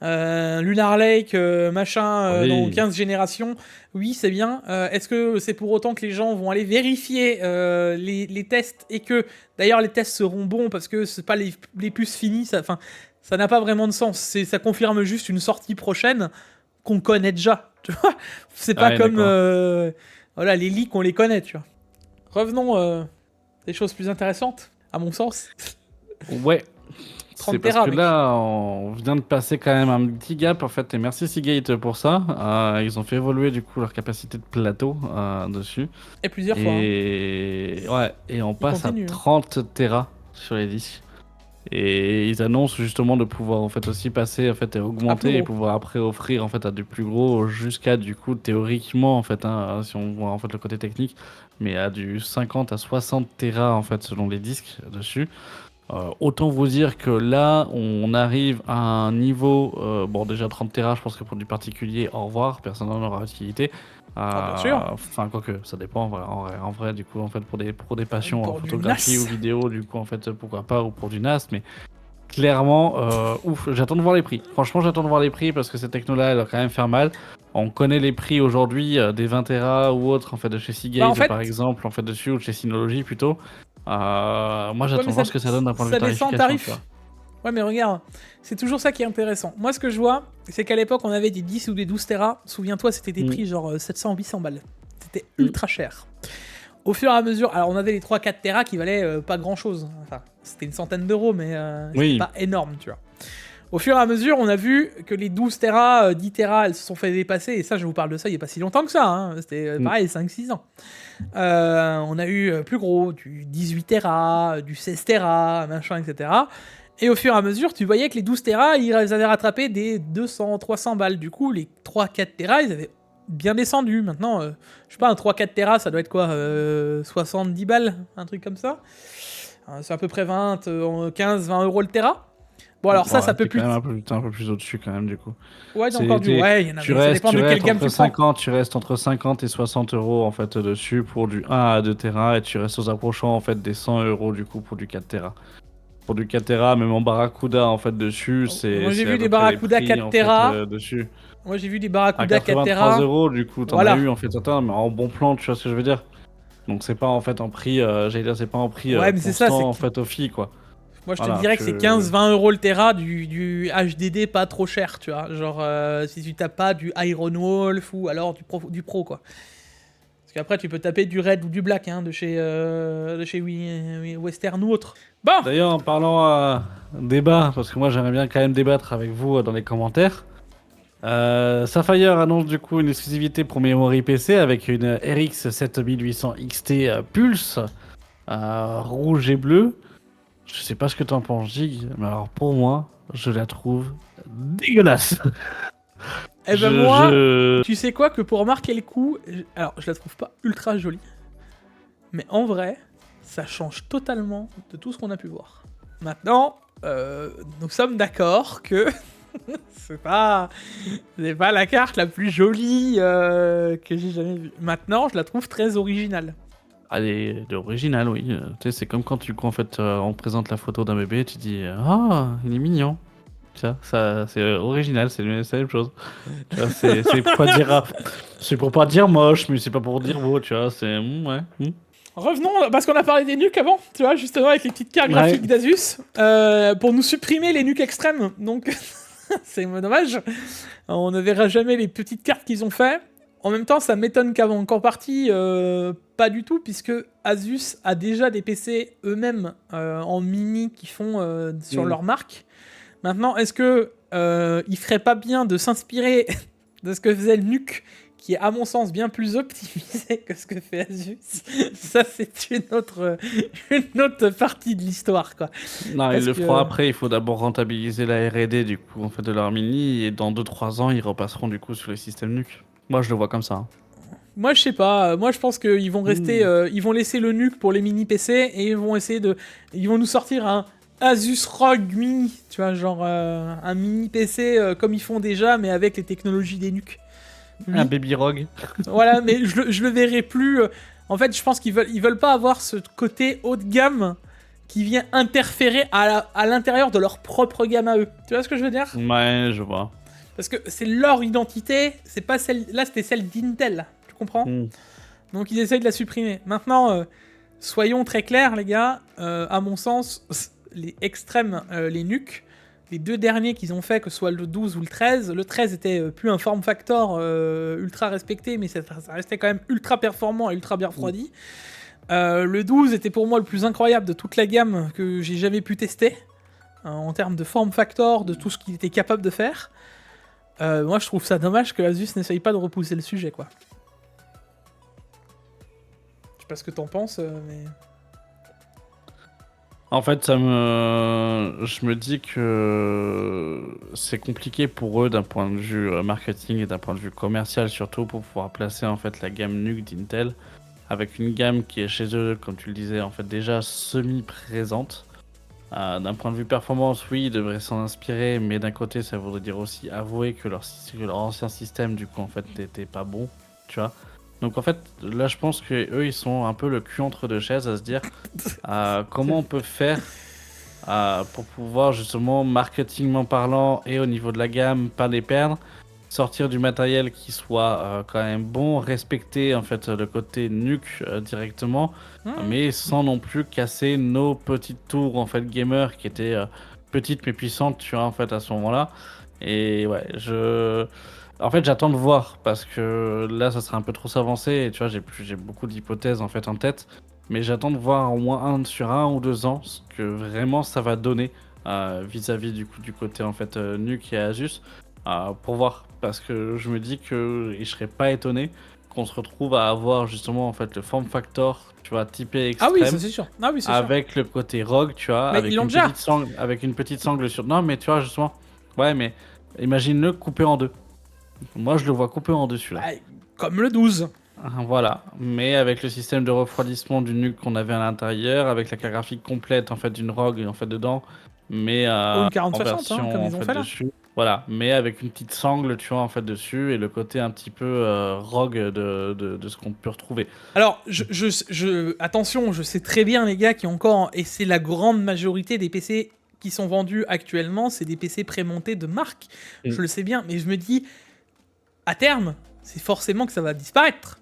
Lunar Lake, machin, Oui. dans 15 générations. Oui, c'est bien. Est-ce que c'est pour autant que les gens vont aller vérifier les tests et que, d'ailleurs, les tests seront bons parce que c'est pas les puces finies, enfin, ça n'a pas vraiment de sens. Ça confirme juste une sortie prochaine qu'on connaît déjà, tu vois. C'est pas Ouais, comme... d'accord. voilà, les leaks, on les connaît, tu vois. Revenons des choses plus intéressantes, à mon sens. Ouais. 30 C'est parce Tera, que mec. là, on vient de passer quand même un petit gap en fait, et merci Seagate pour ça. Ils ont fait évoluer du coup leur capacité de plateau dessus. Et plusieurs fois. Hein. Et ouais, et on passe à continue, hein. 30 Tera sur les disques. Et ils annoncent justement de pouvoir en fait aussi passer en fait et plus augmenter et gros. pouvoir après offrir en fait à du plus gros jusqu'à du coup théoriquement en fait si on voit en fait le côté technique, mais à du 50 à 60 Tera en fait selon les disques dessus. Autant vous dire que là, on arrive à un niveau, bon déjà 30 Tera, je pense que pour du particulier, au revoir, personne n'en aura utilité. Bien sûr. Enfin, quoique, ça dépend, en vrai, du coup, en fait, pour des passions en Pour du photographie NAS. ou vidéo, du coup, en fait, pourquoi pas, ou pour du NAS, mais clairement, ouf, j'attends de voir les prix. Franchement, j'attends de voir les prix parce que cette techno-là, elle va quand même faire mal. On connaît les prix aujourd'hui des 20 Tera ou autres, en fait, de chez Seagate, En fait, par exemple, en fait, dessus, ou de chez Synology plutôt. Moi, ouais, j'attends mais de voir ce que ça donne d'un point de vue ça descend en tarification, tu vois. tarif. Ouais, mais regarde, c'est toujours ça qui est intéressant. Moi, ce que je vois, c'est qu'à l'époque, on avait des 10 ou des 12 Tera. Souviens-toi, c'était des Mm. prix genre 700-800 balles. C'était Mm. ultra cher. au fur et à mesure, alors on avait les 3-4 Tera qui valaient pas grand chose. Enfin, c'était une centaine d'euros, mais c'était pas énorme, tu vois. Au fur et à mesure, on a vu que les 12 Tera, 10 Tera, elles se sont fait dépasser. Et ça, je vous parle de ça il n'y a pas si longtemps que ça. Hein. C'était pareil, 5-6 ans. On a eu plus gros, du 18 Tera, du 16 Tera, machin, etc. Et au fur et à mesure, tu voyais que les 12 Tera, ils avaient rattrapé des 200, 300 balles. Du coup, les 3-4 Tera, ils avaient bien descendu. Maintenant, je sais pas, un 3-4 Tera, ça doit être quoi 70 balles, un truc comme ça. C'est à peu près 15-20 euros le Tera. Bon, alors ça peut plus. Quand même un peu plus au-dessus, quand même, du coup. Ouais, donc encore du. Ouais, il y en a. Ça dépend de quelle gamme tu prends. Tu restes entre 50 et 60 euros, en fait, dessus pour du 1 à 2 Tera, et tu restes aux approchants, en fait, des 100 euros, du coup, pour du 4 Tera. Pour du 4 Tera, même en Barracuda, en fait, dessus, c'est. Moi, j'ai vu des Barracuda 4 Tera. Dessus. Moi, j'ai vu des Barracuda 4 Tera. 83 euros, du coup, t'en as eu, en fait, attends, mais en bon plan, tu vois ce que je veux dire. Donc, c'est pas, en fait, en prix, j'allais dire, c'est pas en prix ouais, mais c'est ça, en fait, au FI, quoi. Moi, je te dirais que c'est 15-20 euros le Tera du HDD pas trop cher, tu vois. Genre, si tu tapes pas du Iron Wolf ou alors du Pro, quoi. Parce qu'après, tu peux taper du Red ou du Black, hein, de chez Western ou autre. Bon. D'ailleurs, en parlant débat, parce que moi, j'aimerais bien quand même débattre avec vous dans les commentaires. Sapphire annonce du coup une exclusivité pour memory PC avec une RX 7800 XT Pulse rouge et bleu. Je sais pas ce que t'en penses, Jig, mais alors pour moi, je la trouve dégueulasse. Eh ben moi, tu sais quoi, que pour marquer le coup, alors je la trouve pas ultra jolie, mais en vrai, ça change totalement de tout ce qu'on a pu voir. Maintenant, nous sommes d'accord que c'est pas la carte la plus jolie que j'ai jamais vue. Maintenant, je la trouve très originale. Elle est originale, oui. Tu sais, c'est comme quand en fait, on présente la photo d'un bébé, tu dis ah, il est mignon. Ça, c'est original, c'est la même chose. Tu vois, c'est pour pas dire, c'est pour pas dire moche, mais c'est pas pour dire beau, tu vois. C'est ouais. Revenons, parce qu'on a parlé des nuques avant, tu vois, justement avec les petites cartes graphiques d'Asus, pour nous supprimer les nuques extrêmes. Donc c'est dommage. On ne verra jamais les petites cartes qu'ils ont fait. En même temps, ça m'étonne qu'en partie, pas du tout, puisque Asus a déjà des PC eux-mêmes en mini qui font sur leur marque. Maintenant, est-ce que il ferait pas bien de s'inspirer de ce que faisait le NUC, qui est à mon sens bien plus optimisé que ce que fait Asus? Ça, c'est une autre partie de l'histoire, quoi. Non, ils le feront après. Il faut d'abord rentabiliser la R&D du coup en fait de leur mini, et dans 2-3 ans, ils repasseront du coup sur le système NUC. Moi, je le vois comme ça. Hein. Moi, je sais pas. Moi, je pense qu'ils vont rester. Ils vont laisser le NUC pour les mini PC et ils vont essayer de. Ils vont nous sortir un Asus ROG Mini, tu vois, genre un mini PC comme ils font déjà, mais avec les technologies des NUC. Un Baby ROG. Voilà, mais je le verrai plus. En fait, je pense qu'ils veulent pas avoir ce côté haut de gamme qui vient interférer à l'intérieur de leur propre gamme à eux. Tu vois ce que je veux dire? Ouais, je vois. Parce que c'est leur identité, c'est pas celle. Là, c'était celle d'Intel, tu comprends? Donc ils essayent de la supprimer. Maintenant, soyons très clairs, les gars. À mon sens, les extrêmes, les NUC, les deux derniers qu'ils ont fait, que ce soit le 12 ou le 13, le 13 était plus un form factor ultra respecté, mais ça restait quand même ultra performant et ultra bien refroidi. Le 12 était pour moi le plus incroyable de toute la gamme que j'ai jamais pu tester, en termes de form factor, de tout ce qu'il était capable de faire. Moi, je trouve ça dommage que Asus n'essaye pas de repousser le sujet, quoi. Je sais pas ce que t'en penses, mais... En fait, je me dis que c'est compliqué pour eux d'un point de vue marketing et d'un point de vue commercial, surtout pour pouvoir placer en fait la gamme NUC d'Intel avec une gamme qui est chez eux, comme tu le disais, en fait déjà semi-présente. D'un point de vue performance, oui, ils devraient s'en inspirer, mais d'un côté, ça voudrait dire aussi avouer que leur ancien système, du coup, en fait, n'était pas bon, tu vois. Donc, en fait, là, je pense qu'eux, ils sont un peu le cul entre deux chaises à se dire comment on peut faire pour pouvoir, justement, marketingment parlant et au niveau de la gamme, pas les perdre, sortir du matériel qui soit quand même bon, respecter en fait le côté NUC directement, mais sans non plus casser nos petites tours en fait gamer qui étaient petites mais puissantes, tu vois, en fait à ce moment-là. Et ouais, En fait, j'attends de voir parce que là, ça serait un peu trop s'avancer. Et tu vois, j'ai beaucoup d'hypothèses en fait en tête, mais j'attends de voir au moins sur 1 ou 2 ans ce que vraiment ça va donner vis-à-vis du côté en fait Nuke et Asus pour voir. Parce que je me dis que et je serais pas étonné qu'on se retrouve à avoir justement en fait le form factor, tu vois, typé Ah oui, extrême ça c'est sûr. Ah oui, c'est sûr. avec le côté rogue, tu vois, Mais avec ils l'ont une déjà. petite sangle, avec une petite sangle sur. Non, mais tu vois justement, ouais, mais imagine-le coupé en deux. Moi, je le vois coupé en deux celui-là. Bah, comme le 12. Voilà, mais avec le système de refroidissement du nuque qu'on avait à l'intérieur, avec la carte graphique complète en fait d'une rogue en fait dedans, mais Ou une en 4060, hein, comme version en ils ont fait fait là. dessus. Voilà, mais avec une petite sangle, tu vois, en fait dessus et le côté un petit peu rogue de ce qu'on peut retrouver. Alors, attention, je sais très bien, les gars, qui ont encore, et c'est la grande majorité des PC qui sont vendus actuellement, c'est des PC prémontés de marque. Je le sais bien, mais je me dis, à terme, c'est forcément que ça va disparaître.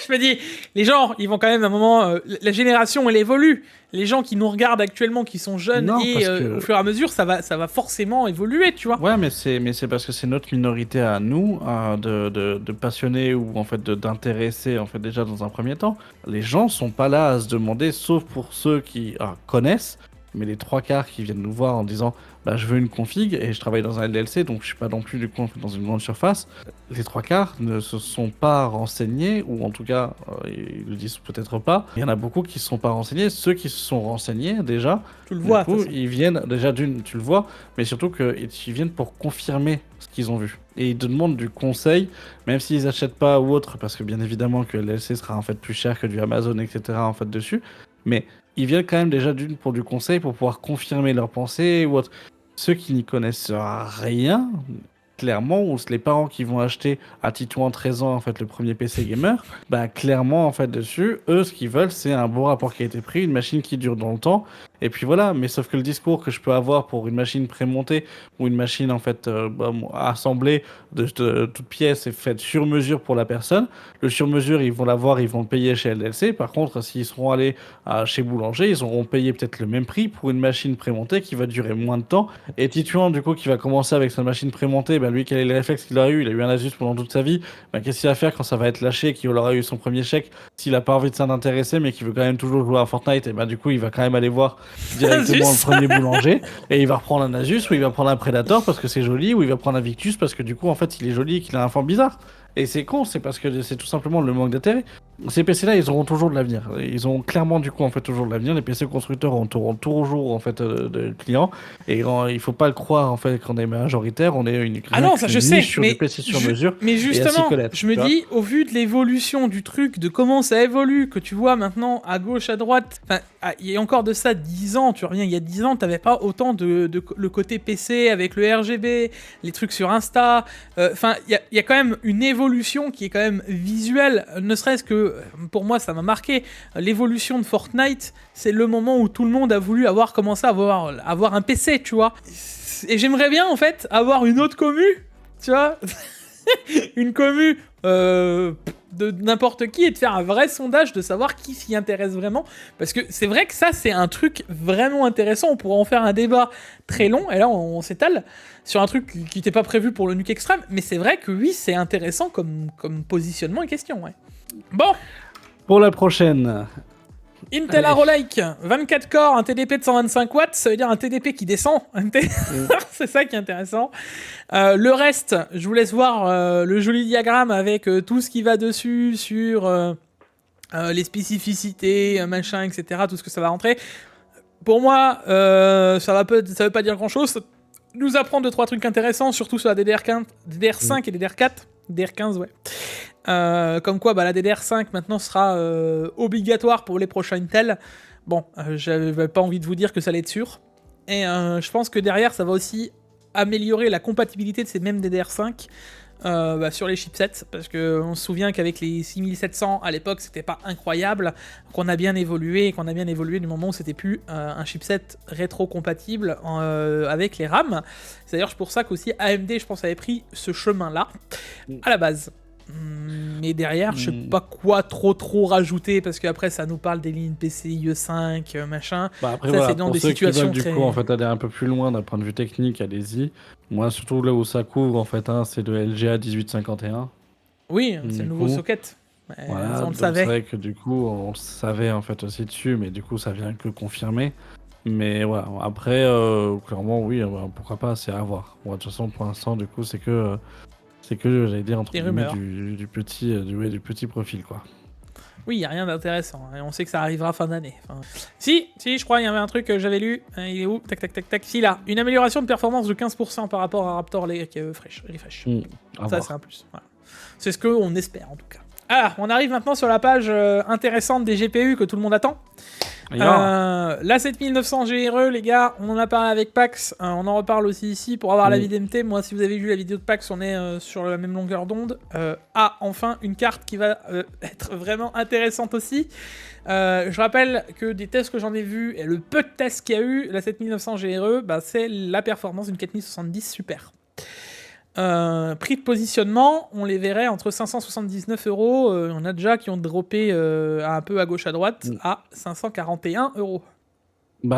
Je me dis, les gens, ils vont quand même à un moment. La génération, elle évolue. Les gens qui nous regardent actuellement, qui sont jeunes, Non, et parce que... au fur et à mesure, ça va forcément évoluer, tu vois. Ouais, mais c'est parce que c'est notre minorité à nous de passionnés ou en fait d'intéressés en fait déjà dans un premier temps. Les gens sont pas là à se demander, sauf pour ceux qui connaissent. Mais les 3/4 qui viennent nous voir en disant bah, je veux une config et je travaille dans un LLC donc je suis pas non plus du coup dans une grande surface. Les 3/4 ne se sont pas renseignés ou en tout cas ils le disent peut-être pas. Il y en a beaucoup qui se sont pas renseignés. Ceux qui se sont renseignés déjà, Tu le vois, du coup, ils viennent déjà tu le vois, mais surtout qu'ils viennent pour confirmer ce qu'ils ont vu. Et ils te demandent du conseil, même s'ils achètent pas ou autre, parce que bien évidemment que le LLC sera en fait plus cher que du Amazon, etc. en fait dessus. Mais ils viennent quand même déjà pour du conseil, pour pouvoir confirmer leurs pensées ou autre. Ceux qui n'y connaissent rien, clairement, ou les parents qui vont acheter à Titouan 13 ans en fait le premier PC gamer, bah clairement en fait dessus, eux ce qu'ils veulent c'est un bon rapport qui a été pris, une machine qui dure dans le temps, et puis voilà. Mais sauf que le discours que je peux avoir pour une machine prémontée ou une machine en fait assemblée de toutes pièces et faite sur mesure pour la personne, le sur mesure ils vont l'avoir, ils vont le payer chez LLC. Par contre, s'ils seront allés chez Boulanger, ils auront payé peut-être le même prix pour une machine prémontée qui va durer moins de temps. Et Titouan du coup qui va commencer avec sa machine prémontée, lui, quel est le réflexe qu'il a eu? Il a eu un Asus pendant toute sa vie. Qu'est-ce qu'il va faire quand ça va être lâché, qu'il aura eu son premier chèque? S'il a pas envie de s'en intéresser, mais qu'il veut quand même toujours jouer à Fortnite, et du coup, il va quand même aller voir directement le premier boulanger. Et il va reprendre un Asus, ou il va prendre un Predator parce que c'est joli, ou il va prendre un Victus parce que du coup, en fait, il est joli et qu'il a un fond bizarre. Et c'est con, c'est parce que c'est tout simplement le manque d'intérêt. Ces PC-là, ils auront toujours de l'avenir. Ils ont clairement, du coup, en fait, toujours de l'avenir. Les PC constructeurs auront toujours, en fait, de clients. Et il faut pas le croire, en fait, qu'on est majoritaire. On est une ça je sais, sur des PC sur mesure. Mais justement, je me dis, au vu de l'évolution du truc, de comment ça évolue, que tu vois maintenant à gauche, à droite, il y a encore de ça 10 ans, tu reviens, il y a 10 ans, t'avais pas autant de le côté PC avec le RGB, les trucs sur Insta. Il y a quand même une évolution qui est quand même visuelle, ne serait-ce que, pour moi, ça m'a marqué. L'évolution de Fortnite, c'est le moment où tout le monde a voulu commencé à avoir un PC, tu vois. Et j'aimerais bien, en fait, avoir une autre commu, tu vois. Une commu de n'importe qui, et de faire un vrai sondage, de savoir qui s'y intéresse vraiment. Parce que c'est vrai que ça, c'est un truc vraiment intéressant. On pourrait en faire un débat très long, et là, on s'étale sur un truc qui n'était pas prévu pour le Nuke Extreme. Mais c'est vrai que oui, c'est intéressant comme positionnement et question, ouais. Bon. Pour la prochaine. Intel Arrow Lake, 24 corps, un TDP de 125 watts, ça veut dire un TDP qui descend. C'est ça qui est intéressant. Le reste, je vous laisse voir le joli diagramme avec tout ce qui va dessus sur les spécificités, machin, etc. Tout ce que ça va rentrer. Pour moi, ça veut pas dire grand-chose. Ça nous apprend 2-3 trucs intéressants, surtout sur la DDR5 et DDR4. DDR15, ouais. Comme quoi, la DDR5 maintenant sera obligatoire pour les prochains Intel. Bon, j'avais pas envie de vous dire que ça allait être sûr. Et je pense que derrière, ça va aussi améliorer la compatibilité de ces mêmes DDR5 sur les chipsets. Parce qu'on se souvient qu'avec les 6700 à l'époque, c'était pas incroyable. Qu'on a bien évolué, du moment où c'était plus un chipset rétro-compatible avec les RAM. C'est d'ailleurs pour ça qu'aussi AMD, je pense, avait pris ce chemin-là à la base. Mais derrière, je sais pas quoi trop rajouter, parce qu'après, ça nous parle des lignes PCIe 5, machin. Après, ça, voilà, c'est dans pour des ceux situations qui veulent, du coup, en fait, aller un peu plus loin d'un point de vue technique, allez-y. Moi, surtout là où ça couvre, en fait, c'est le LGA 1851. Oui, c'est le Du nouveau coup, socket. voilà, Ça, on le donc c'est savait. vrai que du coup, on le savait en fait aussi dessus, mais du coup, ça vient que confirmer. Mais voilà, après, clairement, oui, pourquoi pas, c'est à voir. Moi, de toute façon, pour l'instant, du coup, j'allais dire, entre Des guillemets, rumeurs. du petit profil, quoi. Oui, il n'y a rien d'intéressant. Et on sait que ça arrivera fin d'année. Enfin... Si, je crois, il y avait un truc que j'avais lu. Il est où? Tac. Si, là. Une amélioration de performance de 15% par rapport à Raptor Refresh. Ça, c'est un plus. Voilà. C'est ce qu'on espère, en tout cas. Ah, on arrive maintenant sur la page intéressante des GPU que tout le monde attend. La 7900 GRE, les gars, on en a parlé avec Pax, on en reparle aussi ici pour avoir l'avis d'MT. Moi, si vous avez vu la vidéo de Pax, on est sur la même longueur d'onde. Enfin, une carte qui va être vraiment intéressante aussi. Je rappelle que des tests que j'en ai vus, et le peu de tests qu'il y a eu, la 7900 GRE, c'est la performance d'une 4070 Super. Prix de positionnement, on les verrait entre 579 €. On a déjà qui ont droppé un peu à gauche à droite à 541 €.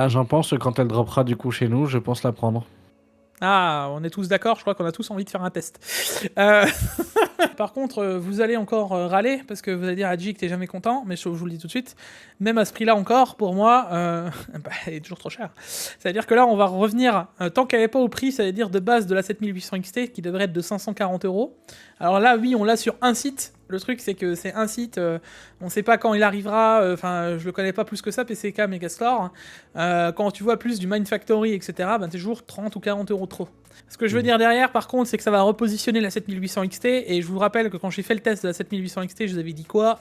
J'en pense que quand elle droppera du coup chez nous, je pense la prendre. Ah, on est tous d'accord, je crois qu'on a tous envie de faire un test. Par contre, vous allez encore râler, parce que vous allez dire à G que t'es jamais content, mais je vous le dis tout de suite, même à ce prix-là encore, pour moi, elle est toujours trop chère. C'est-à-dire que là, on va revenir, tant qu'elle n'est pas au prix, ça veut dire de base de la 7800 XT, qui devrait être de 540 €. Alors là, oui, on l'a sur un site. Le truc, c'est que c'est un site, on ne sait pas quand il arrivera, je le connais pas plus que ça, PCK, Megastore. Quand tu vois plus du Mind Factory, etc., t'es toujours 30 ou 40 € trop. Ce que je veux dire derrière, par contre, c'est que ça va repositionner la 7800 XT, et je vous rappelle que quand j'ai fait le test de la 7800 XT, je vous avais dit quoi?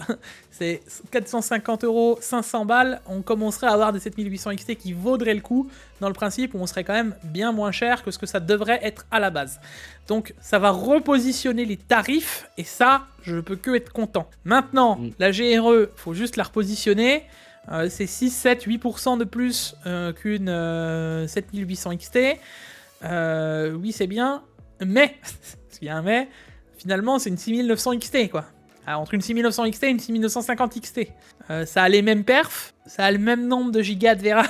C'est 450 €, 500 balles, on commencerait à avoir des 7800 XT qui vaudraient le coup, dans le principe où on serait quand même bien moins cher que ce que ça devrait être à la base. Donc ça va repositionner les tarifs, et ça, je peux que être content. Maintenant, la GRE, faut juste la repositionner. C'est 6, 7, 8% de plus qu'une 7800 XT. Oui, c'est bien, mais, parce qu'il y a un mais, finalement, c'est une 6900 XT, quoi. Alors, entre une 6900 XT et une 6950 XT. Ça a les mêmes perfs, ça a le même nombre de gigas de VRAM.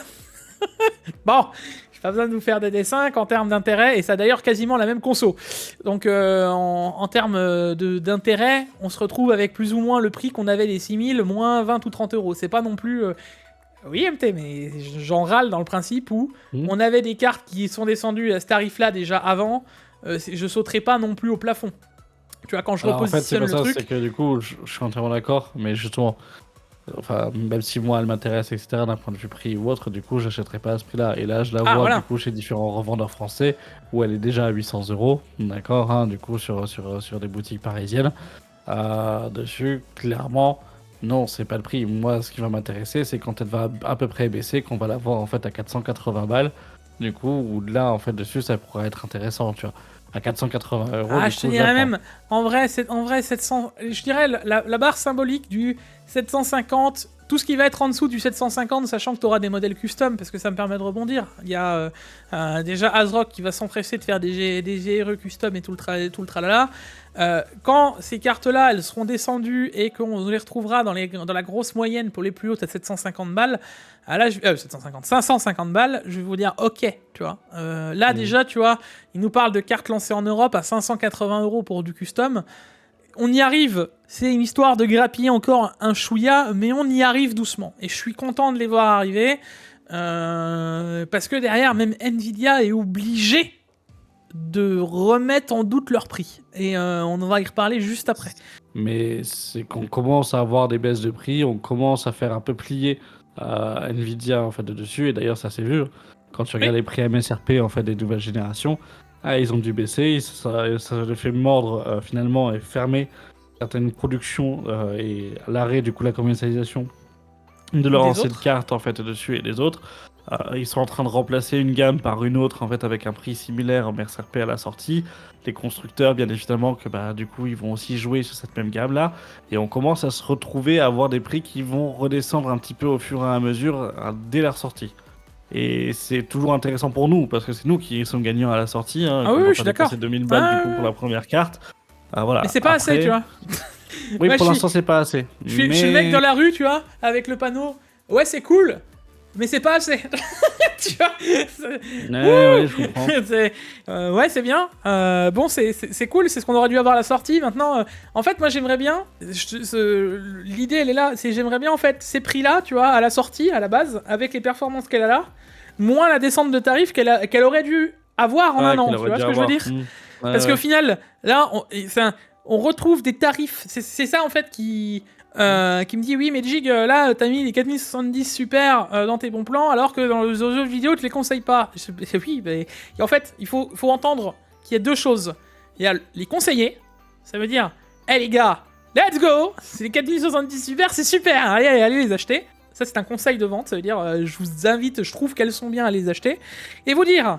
Bon, j'ai pas besoin de vous faire des dessins qu'en termes d'intérêt, et ça a d'ailleurs quasiment la même conso. Donc, en termes d'intérêt, on se retrouve avec plus ou moins le prix qu'on avait des 6000, moins 20 ou 30 €. C'est pas non plus... Oui, MT, mais j'en râle dans le principe où on avait des cartes qui sont descendues à ce tarif-là déjà avant, je sauterai pas non plus au plafond. Tu vois, quand je repositionne le truc... C'est que du coup, je suis entièrement d'accord, mais justement, même si moi elle m'intéresse, etc., d'un point de vue prix ou autre, du coup, j'achèterai pas à ce prix-là. Et là, je la vois du coup chez différents revendeurs français où elle est déjà à 800 €, d'accord, du coup, sur des boutiques parisiennes. Dessus, clairement. Non, c'est pas le prix. Moi, ce qui va m'intéresser, c'est quand elle va à peu près baisser, qu'on va la voir en fait à 480 balles. Du coup, où là, en fait, dessus, ça pourrait être intéressant, tu vois. À 480 €. Ah, je te dirais même, en vrai, 700. Je dirais la barre symbolique du 750. Tout ce qui va être en dessous du 750, sachant que tu auras des modèles custom, parce que ça me permet de rebondir. Il y a déjà ASRock qui va s'empresser de faire des GRE custom et tout le tralala. Quand ces cartes-là, elles seront descendues et qu'on les retrouvera dans la grosse moyenne pour les plus hautes à 750 balles, 550 balles, je vais vous dire ok, tu vois. Là, déjà, tu vois, ils nous parlent de cartes lancées en Europe à 580 € pour du custom. On y arrive, c'est une histoire de grappiller encore un chouïa, mais on y arrive doucement. Et je suis content de les voir arriver, parce que derrière, même Nvidia est obligé de remettre en doute leur prix. Et on va y reparler juste après. Mais c'est qu'on commence à avoir des baisses de prix, on commence à faire un peu plier Nvidia en fait de dessus, et d'ailleurs ça s'est vu quand tu regardes les prix MSRP en fait des nouvelles générations. Ils ont dû baisser, ça les fait mordre finalement et fermer certaines productions et l'arrêt du coup la commercialisation de leur ancienne carte en fait dessus et des autres. Ils sont en train de remplacer une gamme par une autre en fait avec un prix similaire en MSRP à la sortie. Les constructeurs bien évidemment que du coup ils vont aussi jouer sur cette même gamme là, et on commence à se retrouver à avoir des prix qui vont redescendre un petit peu au fur et à mesure dès leur sortie. Et c'est toujours intéressant pour nous, parce que c'est nous qui sommes gagnants à la sortie. Ah oui, je suis d'accord. C'est 2000 balles du coup pour la première carte. Voilà. Mais c'est pas assez, tu vois. Oui, pour l'instant, c'est pas assez. Je suis le mec dans la rue, tu vois, avec le panneau. Ouais, c'est cool, mais c'est pas assez. Tu vois, ouais, je comprends. Ouais, c'est bien. Bon, c'est cool, c'est ce qu'on aurait dû avoir à la sortie. Maintenant, en fait, moi, j'aimerais bien... L'idée, elle est là. J'aimerais bien, en fait, ces prix-là, tu vois, à la sortie, à la base, avec les performances qu'elle a là, moins la descente de tarif qu'elle aurait dû avoir en un an. Tu vois ce que je veux dire Parce qu'au final, là, on retrouve des tarifs. C'est ça, en fait, qui me dit oui mais Jig là t'as mis les 4070 super dans tes bons plans alors que dans les autres vidéos tu les conseilles pas. Oui mais et en fait il faut entendre qu'il y a deux choses. Il y a les conseiller, ça veut dire hey les gars let's go, c'est les 4070 super, c'est super, allez les acheter. Ça c'est un conseil de vente, ça veut dire je vous invite, je trouve qu'elles sont bien à les acheter. Et vous dire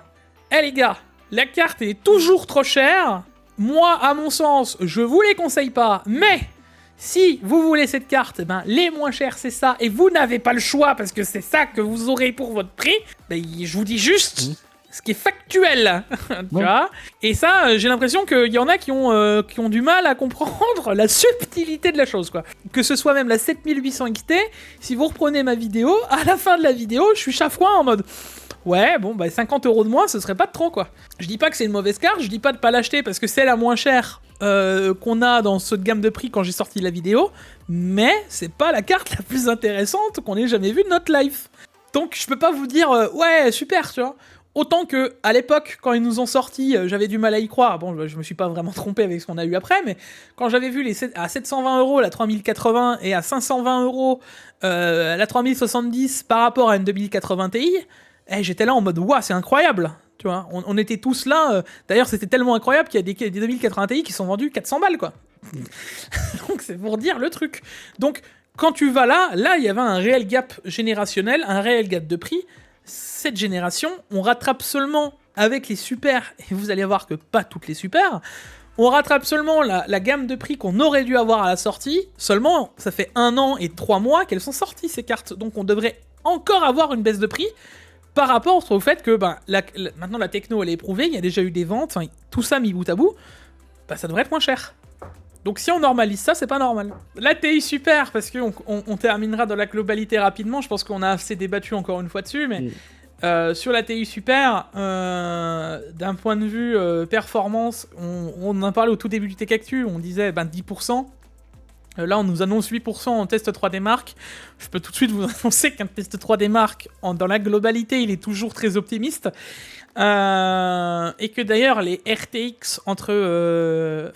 hey les gars, la carte est toujours trop chère, moi à mon sens je vous les conseille pas, mais si vous voulez cette carte, ben, les moins chers c'est ça, et vous n'avez pas le choix parce que c'est ça que vous aurez pour votre prix, ben, je vous dis juste ce qui est factuel. Tu vois. Et ça, j'ai l'impression qu'il y en a qui ont du mal à comprendre la subtilité de la chose, quoi. Que ce soit même la 7800 XT, si vous reprenez ma vidéo, à la fin de la vidéo, je suis chafouin en mode... Ouais, bon, bah 50 € de moins, ce serait pas de trop, quoi. Je dis pas que c'est une mauvaise carte, je dis pas de pas l'acheter parce que c'est la moins chère qu'on a dans cette gamme de prix quand j'ai sorti la vidéo, mais c'est pas la carte la plus intéressante qu'on ait jamais vue de notre life. Donc je peux pas vous dire ouais, super, tu vois. Autant que à l'époque, quand ils nous ont sorti, j'avais du mal à y croire. Bon, je me suis pas vraiment trompé avec ce qu'on a eu après, mais quand j'avais vu à 720 € la 3080 et à 520 € la 3070 par rapport à une 2080 Ti, j'étais là en mode waouh, c'est incroyable. Tu vois, on était tous là. D'ailleurs, c'était tellement incroyable qu'il y a des 2080 Ti qui sont vendus 400 balles, quoi. Donc, c'est pour dire le truc. Donc, quand tu vas là, il y avait un réel gap générationnel, un réel gap de prix. Cette génération, on rattrape seulement avec les super, et vous allez voir que pas toutes les super, on rattrape seulement la gamme de prix qu'on aurait dû avoir à la sortie. Seulement, ça fait 1 an et 3 mois qu'elles sont sorties, ces cartes. Donc, on devrait encore avoir une baisse de prix. Par rapport au fait que maintenant la techno elle est éprouvée, il y a déjà eu des ventes, tout ça mis bout à bout, ça devrait être moins cher. Donc si on normalise ça, c'est pas normal. La TI super, parce qu'on terminera dans la globalité rapidement, je pense qu'on a assez débattu encore une fois dessus, mais sur la TI super, d'un point de vue performance, on en parlait au tout début du Tech Actu, on disait 10%. Là, on nous annonce 8% en test 3D Mark. Je peux tout de suite vous annoncer qu'un test 3D Mark, dans la globalité, il est toujours très optimiste. Et que d'ailleurs, les RTX entre... je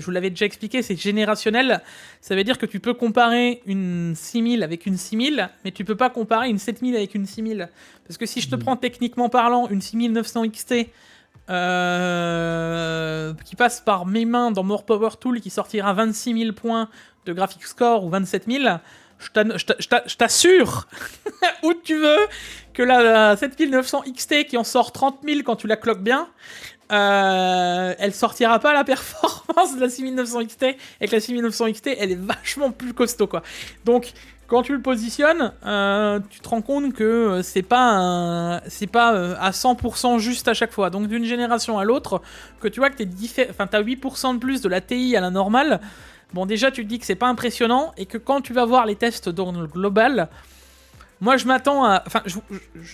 vous l'avais déjà expliqué, c'est générationnel. Ça veut dire que tu peux comparer une 6000 avec une 6000, mais tu peux pas comparer une 7000 avec une 6000. Parce que si je te prends techniquement parlant une 6900 XT... qui passe par mes mains dans More Power Tool, qui sortira 26 000 points de graphics score ou 27 000, je t'assure où tu veux que la 7900 XT qui en sort 30 000 quand tu la cloques bien, elle sortira pas la performance de la 6900 XT, et que la 6900 XT elle est vachement plus costaud, quoi. Donc quand tu le positionnes, tu te rends compte que c'est pas à 100% juste à chaque fois. Donc d'une génération à l'autre, que tu vois que t'as 8% de plus de la TI à la normale, bon déjà tu te dis que c'est pas impressionnant, et que quand tu vas voir les tests dans le global, moi je m'attends à... Enfin je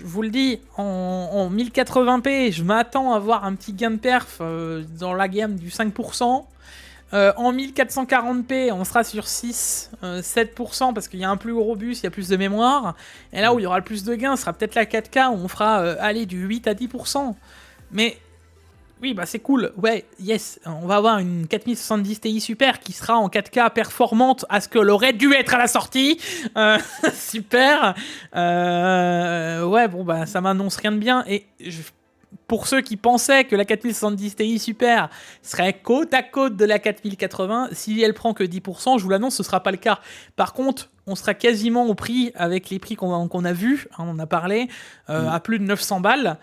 vous le dis, en 1080p, je m'attends à voir un petit gain de perf dans la gamme du 5%. En 1440p, on sera sur 6-7% parce qu'il y a un plus gros bus, il y a plus de mémoire. Et là où il y aura le plus de gains, ce sera peut-être la 4K où on fera du 8 à 10%. Mais oui, c'est cool. Ouais, yes, on va avoir une 4070 Ti super qui sera en 4K performante à ce qu'elle aurait dû être à la sortie. Super. Ouais, bon, ça m'annonce rien de bien. Et pour ceux qui pensaient que la 4070 Ti super serait côte à côte de la 4080, si elle prend que 10%, je vous l'annonce, ce sera pas le cas. Par contre, on sera quasiment au prix, avec les prix qu'on a vus, on en a parlé, à plus de 900 balles.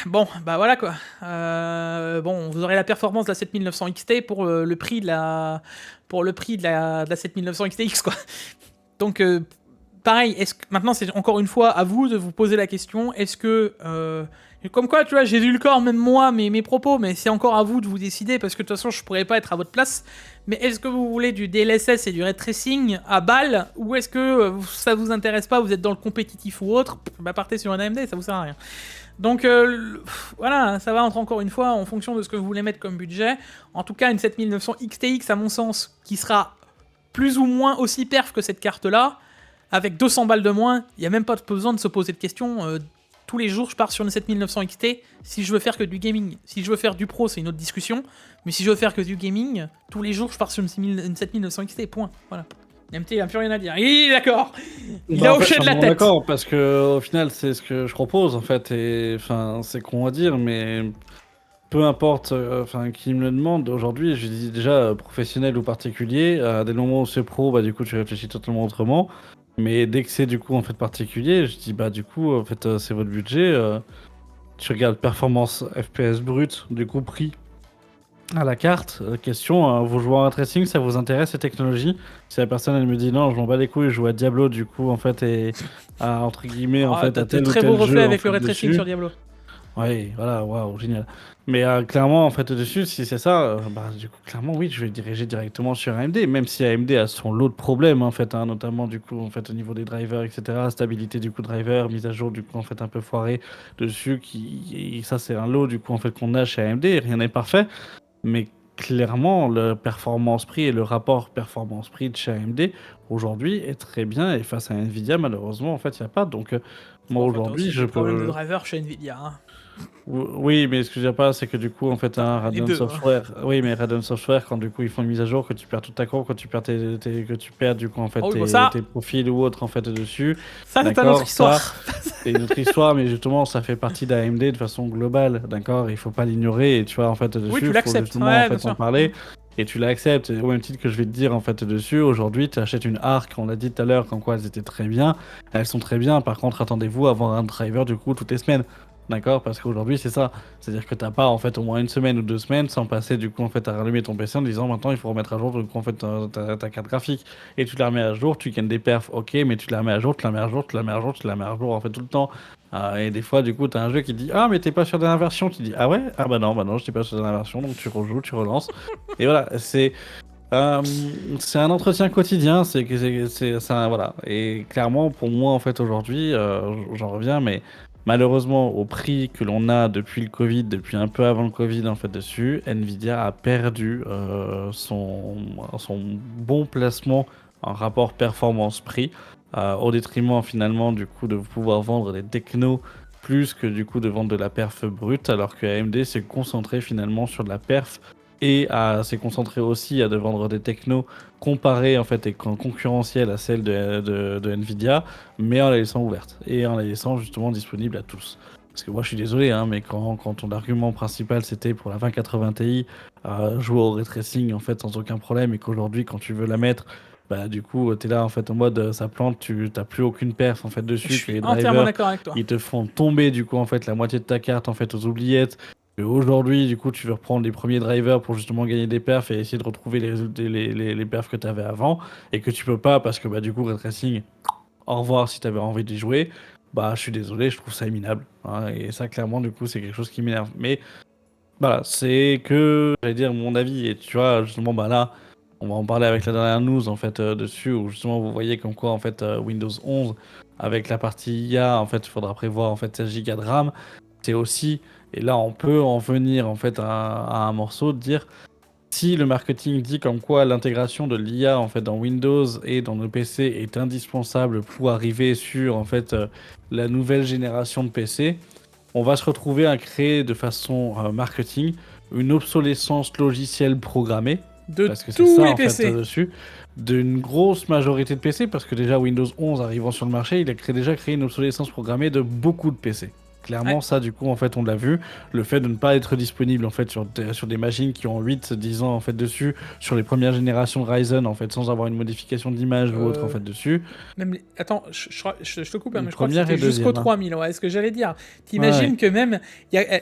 Bon, voilà quoi. Vous aurez la performance de la 7900 XT pour le prix de la 7900 XTX, quoi. Donc, pareil, maintenant c'est encore une fois à vous de vous poser la question, est-ce que... comme quoi, tu vois, j'ai lu le corps, même moi, mes propos, mais c'est encore à vous de vous décider, parce que de toute façon, je pourrais pas être à votre place. Mais est-ce que vous voulez du DLSS et du ray tracing à balle, ou est-ce que ça vous intéresse pas, vous êtes dans le compétitif ou autre, bah partez sur un AMD, ça vous sert à rien. Donc voilà, ça va encore une fois en fonction de ce que vous voulez mettre comme budget. En tout cas, une 7900 XTX, à mon sens, qui sera plus ou moins aussi perf que cette carte-là, avec 200 balles de moins, il n'y a même pas besoin de se poser de questions. Tous les jours, je pars sur une 7900 XT si je veux faire que du gaming. Si je veux faire du pro, c'est une autre discussion. Mais si je veux faire que du gaming, tous les jours, je pars sur une 7900 XT, point. Voilà. MT, il n'a plus rien à dire. Il est d'accord. Il a hoché de la tête. D'accord, parce que au final, c'est ce que je propose, en fait. Et enfin, c'est con à dire, mais peu importe qui me le demande, aujourd'hui, je dis déjà professionnel ou particulier. À des moments où c'est pro, bah du coup, tu réfléchis totalement autrement. Mais dès que c'est du coup en fait particulier, je dis bah du coup en fait c'est votre budget. Tu regardes performance FPS brut, du coup prix à la carte. Question, vous jouez en ray tracing, ça vous intéresse ces technologies? Si la personne elle me dit non, je m'en bats les couilles, je joue à Diablo du coup en fait et à, entre guillemets en fait à tel ou tel jeu. Très beau reflet avec le ray tracing sur Diablo. Oui, voilà, waouh, génial. Mais clairement, en fait, dessus, si c'est ça, bah, du coup, clairement, oui, je vais diriger directement sur AMD, même si AMD a son lot de problèmes, en fait, hein, notamment, du coup, en fait, au niveau des drivers, etc., stabilité, du coup, driver, mise à jour, du coup, en fait, un peu foiré dessus, et ça, c'est un lot, du coup, en fait, qu'on a chez AMD, rien n'est parfait, mais clairement, le performance-prix et le rapport performance-prix de chez AMD, aujourd'hui, est très bien, et face à Nvidia, malheureusement, en fait, il n'y a pas, donc... moi, aujourd'hui, je peux... problème de driver chez Nvidia, hein. Oui, mais ce que je veux dire pas, c'est que du coup, en fait, un Radeon Software. Hein. Oui, mais Radeon Software, quand du coup ils font une mise à jour, que tu perds toute ta cour, que tu perds que tu perds du coup en fait tes profils ou autres en fait dessus. Ça, c'est une autre histoire. C'est une autre histoire, mais justement, ça fait partie d'AMD de façon globale, d'accord. Il faut pas l'ignorer et tu vois en fait dessus. Oui, tu l'acceptes. Faut justement en fait en parler. Et tu l'acceptes, au même titre que je vais te dire en fait dessus, aujourd'hui tu achètes une Arc, on l'a dit tout à l'heure, comme quoi elles étaient très bien, elles sont très bien, par contre attendez-vous à avoir un driver du coup toutes les semaines. D'accord, parce qu'aujourd'hui c'est ça, c'est-à-dire que t'as pas en fait au moins une semaine ou 2 semaines sans passer du coup en fait à rallumer ton PC en disant maintenant il faut remettre à jour du coup en fait ta carte graphique et tu la remets à jour, tu gagnes des perfs, ok, mais tu la remets à jour, tu la mets à jour, tu la mets à jour, tu la mets à jour en fait tout le temps. Et des fois du coup t'as un jeu qui dit ah mais t'es pas sur la dernière version, tu dis ah ouais, ah bah non je suis pas sur la dernière version, donc tu rejoues, tu relances et voilà c'est un entretien quotidien, c'est ça voilà et clairement pour moi en fait aujourd'hui j'en reviens mais malheureusement, au prix que l'on a depuis le Covid, depuis un peu avant le Covid en fait dessus, Nvidia a perdu son bon placement en rapport performance-prix, au détriment finalement du coup de pouvoir vendre des technos plus que du coup de vendre de la perf brute, alors que AMD s'est concentré finalement sur de la perf et s'est concentré aussi à de vendre des technos comparés en fait et concurrentiels à celles de Nvidia, mais en la laissant ouverte et en la laissant justement disponible à tous. Parce que moi je suis désolé, hein, mais quand ton argument principal c'était pour la 2080 Ti jouer au ray tracing en fait sans aucun problème et qu'aujourd'hui quand tu veux la mettre, bah du coup t'es là en fait en mode ça plante, tu t'as plus aucune perf en fait dessus, je suis entièrement d'accord avec toi. Ils te font tomber du coup en fait la moitié de ta carte en fait aux oubliettes. Et aujourd'hui, du coup, tu veux reprendre les premiers drivers pour justement gagner des perfs et essayer de retrouver les perfs que tu avais avant et que tu peux pas parce que bah du coup, ray tracing, au revoir si tu avais envie d'y jouer. Bah, je suis désolé, je trouve ça minable. Hein, et ça, clairement, du coup, c'est quelque chose qui m'énerve. Mais voilà, c'est que, j'allais dire, mon avis. Et tu vois, justement, bah là, on va en parler avec la dernière news en fait dessus où justement vous voyez comme quoi en fait Windows 11 avec la partie IA en fait il faudra prévoir en fait 16 Go de RAM. C'est aussi, et là on peut en venir en fait à un morceau de dire si le marketing dit comme quoi l'intégration de l'IA en fait dans Windows et dans nos PC est indispensable pour arriver sur en fait la nouvelle génération de PC, on va se retrouver à créer de façon marketing une obsolescence logicielle programmée parce que c'est ça en fait dessus d'une grosse majorité de PC parce que déjà Windows 11 arrivant sur le marché, il a déjà créé une obsolescence programmée de beaucoup de PC. Clairement, ça, du coup, en fait, on l'a vu. Le fait de ne pas être disponible, en fait, sur des machines qui ont 8-10 ans, en fait, dessus, sur les premières générations de Ryzen, en fait, sans avoir une modification d'image ou autre, en fait, dessus. Attends, je te coupe, mais je crois que Première c'était et jusqu'au deuxième, hein. 3000, ouais, est-ce que j'allais dire. T'imagines Ouais. que même...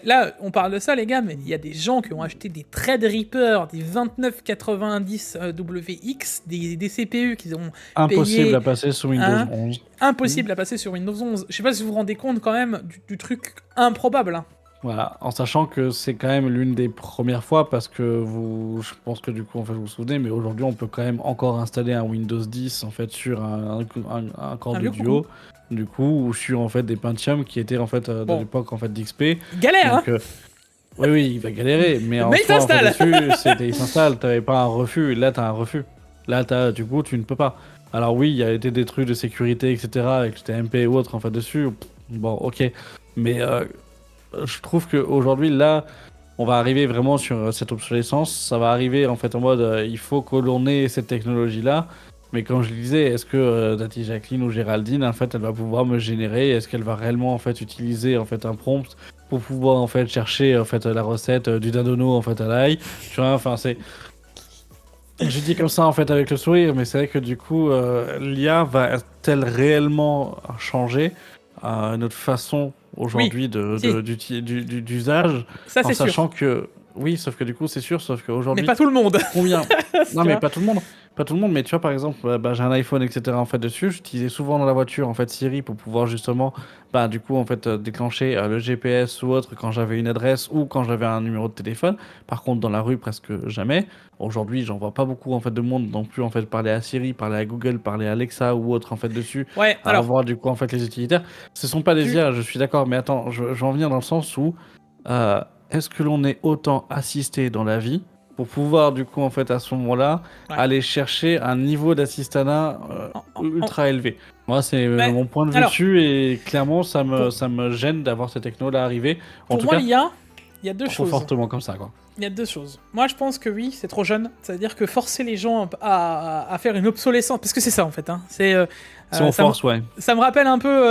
Là, on parle de ça, les gars, mais il y a des gens qui ont acheté des Threadripper, des 2990 WX, des CPU qu'ils ont Impossible payé... à passer sous Windows 11. Impossible à passer sur Windows 11. Je sais pas si vous vous rendez compte quand même du truc improbable. Hein. Voilà, en sachant que c'est quand même l'une des premières fois parce que je pense que du coup en fait vous vous souvenez, mais aujourd'hui on peut quand même encore installer un Windows 10 en fait sur un corps de duo, du coup ou sur en fait des Pentium qui étaient en fait de l'époque en fait d'XP. Galère. Donc, oui il va galérer, mais en il soi, s'installe. En fait, dessus, il s'installe, t'avais pas un refus, là t'as un refus, là du coup tu ne peux pas. Alors oui il y a été des trucs de sécurité etc avec le TMP ou autre en fait dessus, bon ok, mais je trouve qu'aujourd'hui, là, on va arriver vraiment sur cette obsolescence. Ça va arriver en fait en mode il faut que l'on ait cette technologie-là. Mais comme je le disais, est-ce que Dati Jacqueline ou Géraldine, en fait, elle va pouvoir me générer? Est-ce qu'elle va réellement en fait utiliser en fait un prompt pour pouvoir en fait chercher en fait la recette du dindono en fait à l'ail? Tu vois, enfin c'est. Je dis comme ça en fait avec le sourire, mais c'est vrai que du coup, l'IA va-t-elle réellement changer notre façon aujourd'hui d'usage, ça, c'est sachant sûr. que oui, sauf que du coup c'est sûr, sauf qu'aujourd'hui mais pas tout le monde. combien non mais pas tout le monde, pas tout le monde, mais tu vois par exemple j'ai un iPhone etc en fait dessus, j'utilisais souvent dans la voiture en fait Siri pour pouvoir justement du coup en fait déclencher le GPS ou autre quand j'avais une adresse ou quand j'avais un numéro de téléphone. Par contre dans la rue presque jamais. Aujourd'hui j'en vois pas beaucoup en fait de monde non plus en fait parler à Siri, parler à Google, parler à Alexa ou autre en fait dessus, Ouais, à alors voir du coup en fait les utilitaires. Ce sont pas des IA, je suis d'accord, mais attends, je vais en venir dans le sens où est-ce que l'on est autant assisté dans la vie pour pouvoir du coup en fait à ce moment-là aller chercher un niveau d'assistanat ultra élevé. Moi c'est mon point de vue dessus et clairement ça me gêne d'avoir ces technos-là arriver. En pour tout moi, cas, il y a deux trop choses. fortement comme ça quoi. Il y a deux choses. Moi, je pense que oui, c'est trop jeune. C'est-à-dire que forcer les gens à faire une obsolescence, parce que c'est ça en fait. Hein. Si on force, ouais. Ça me rappelle un peu.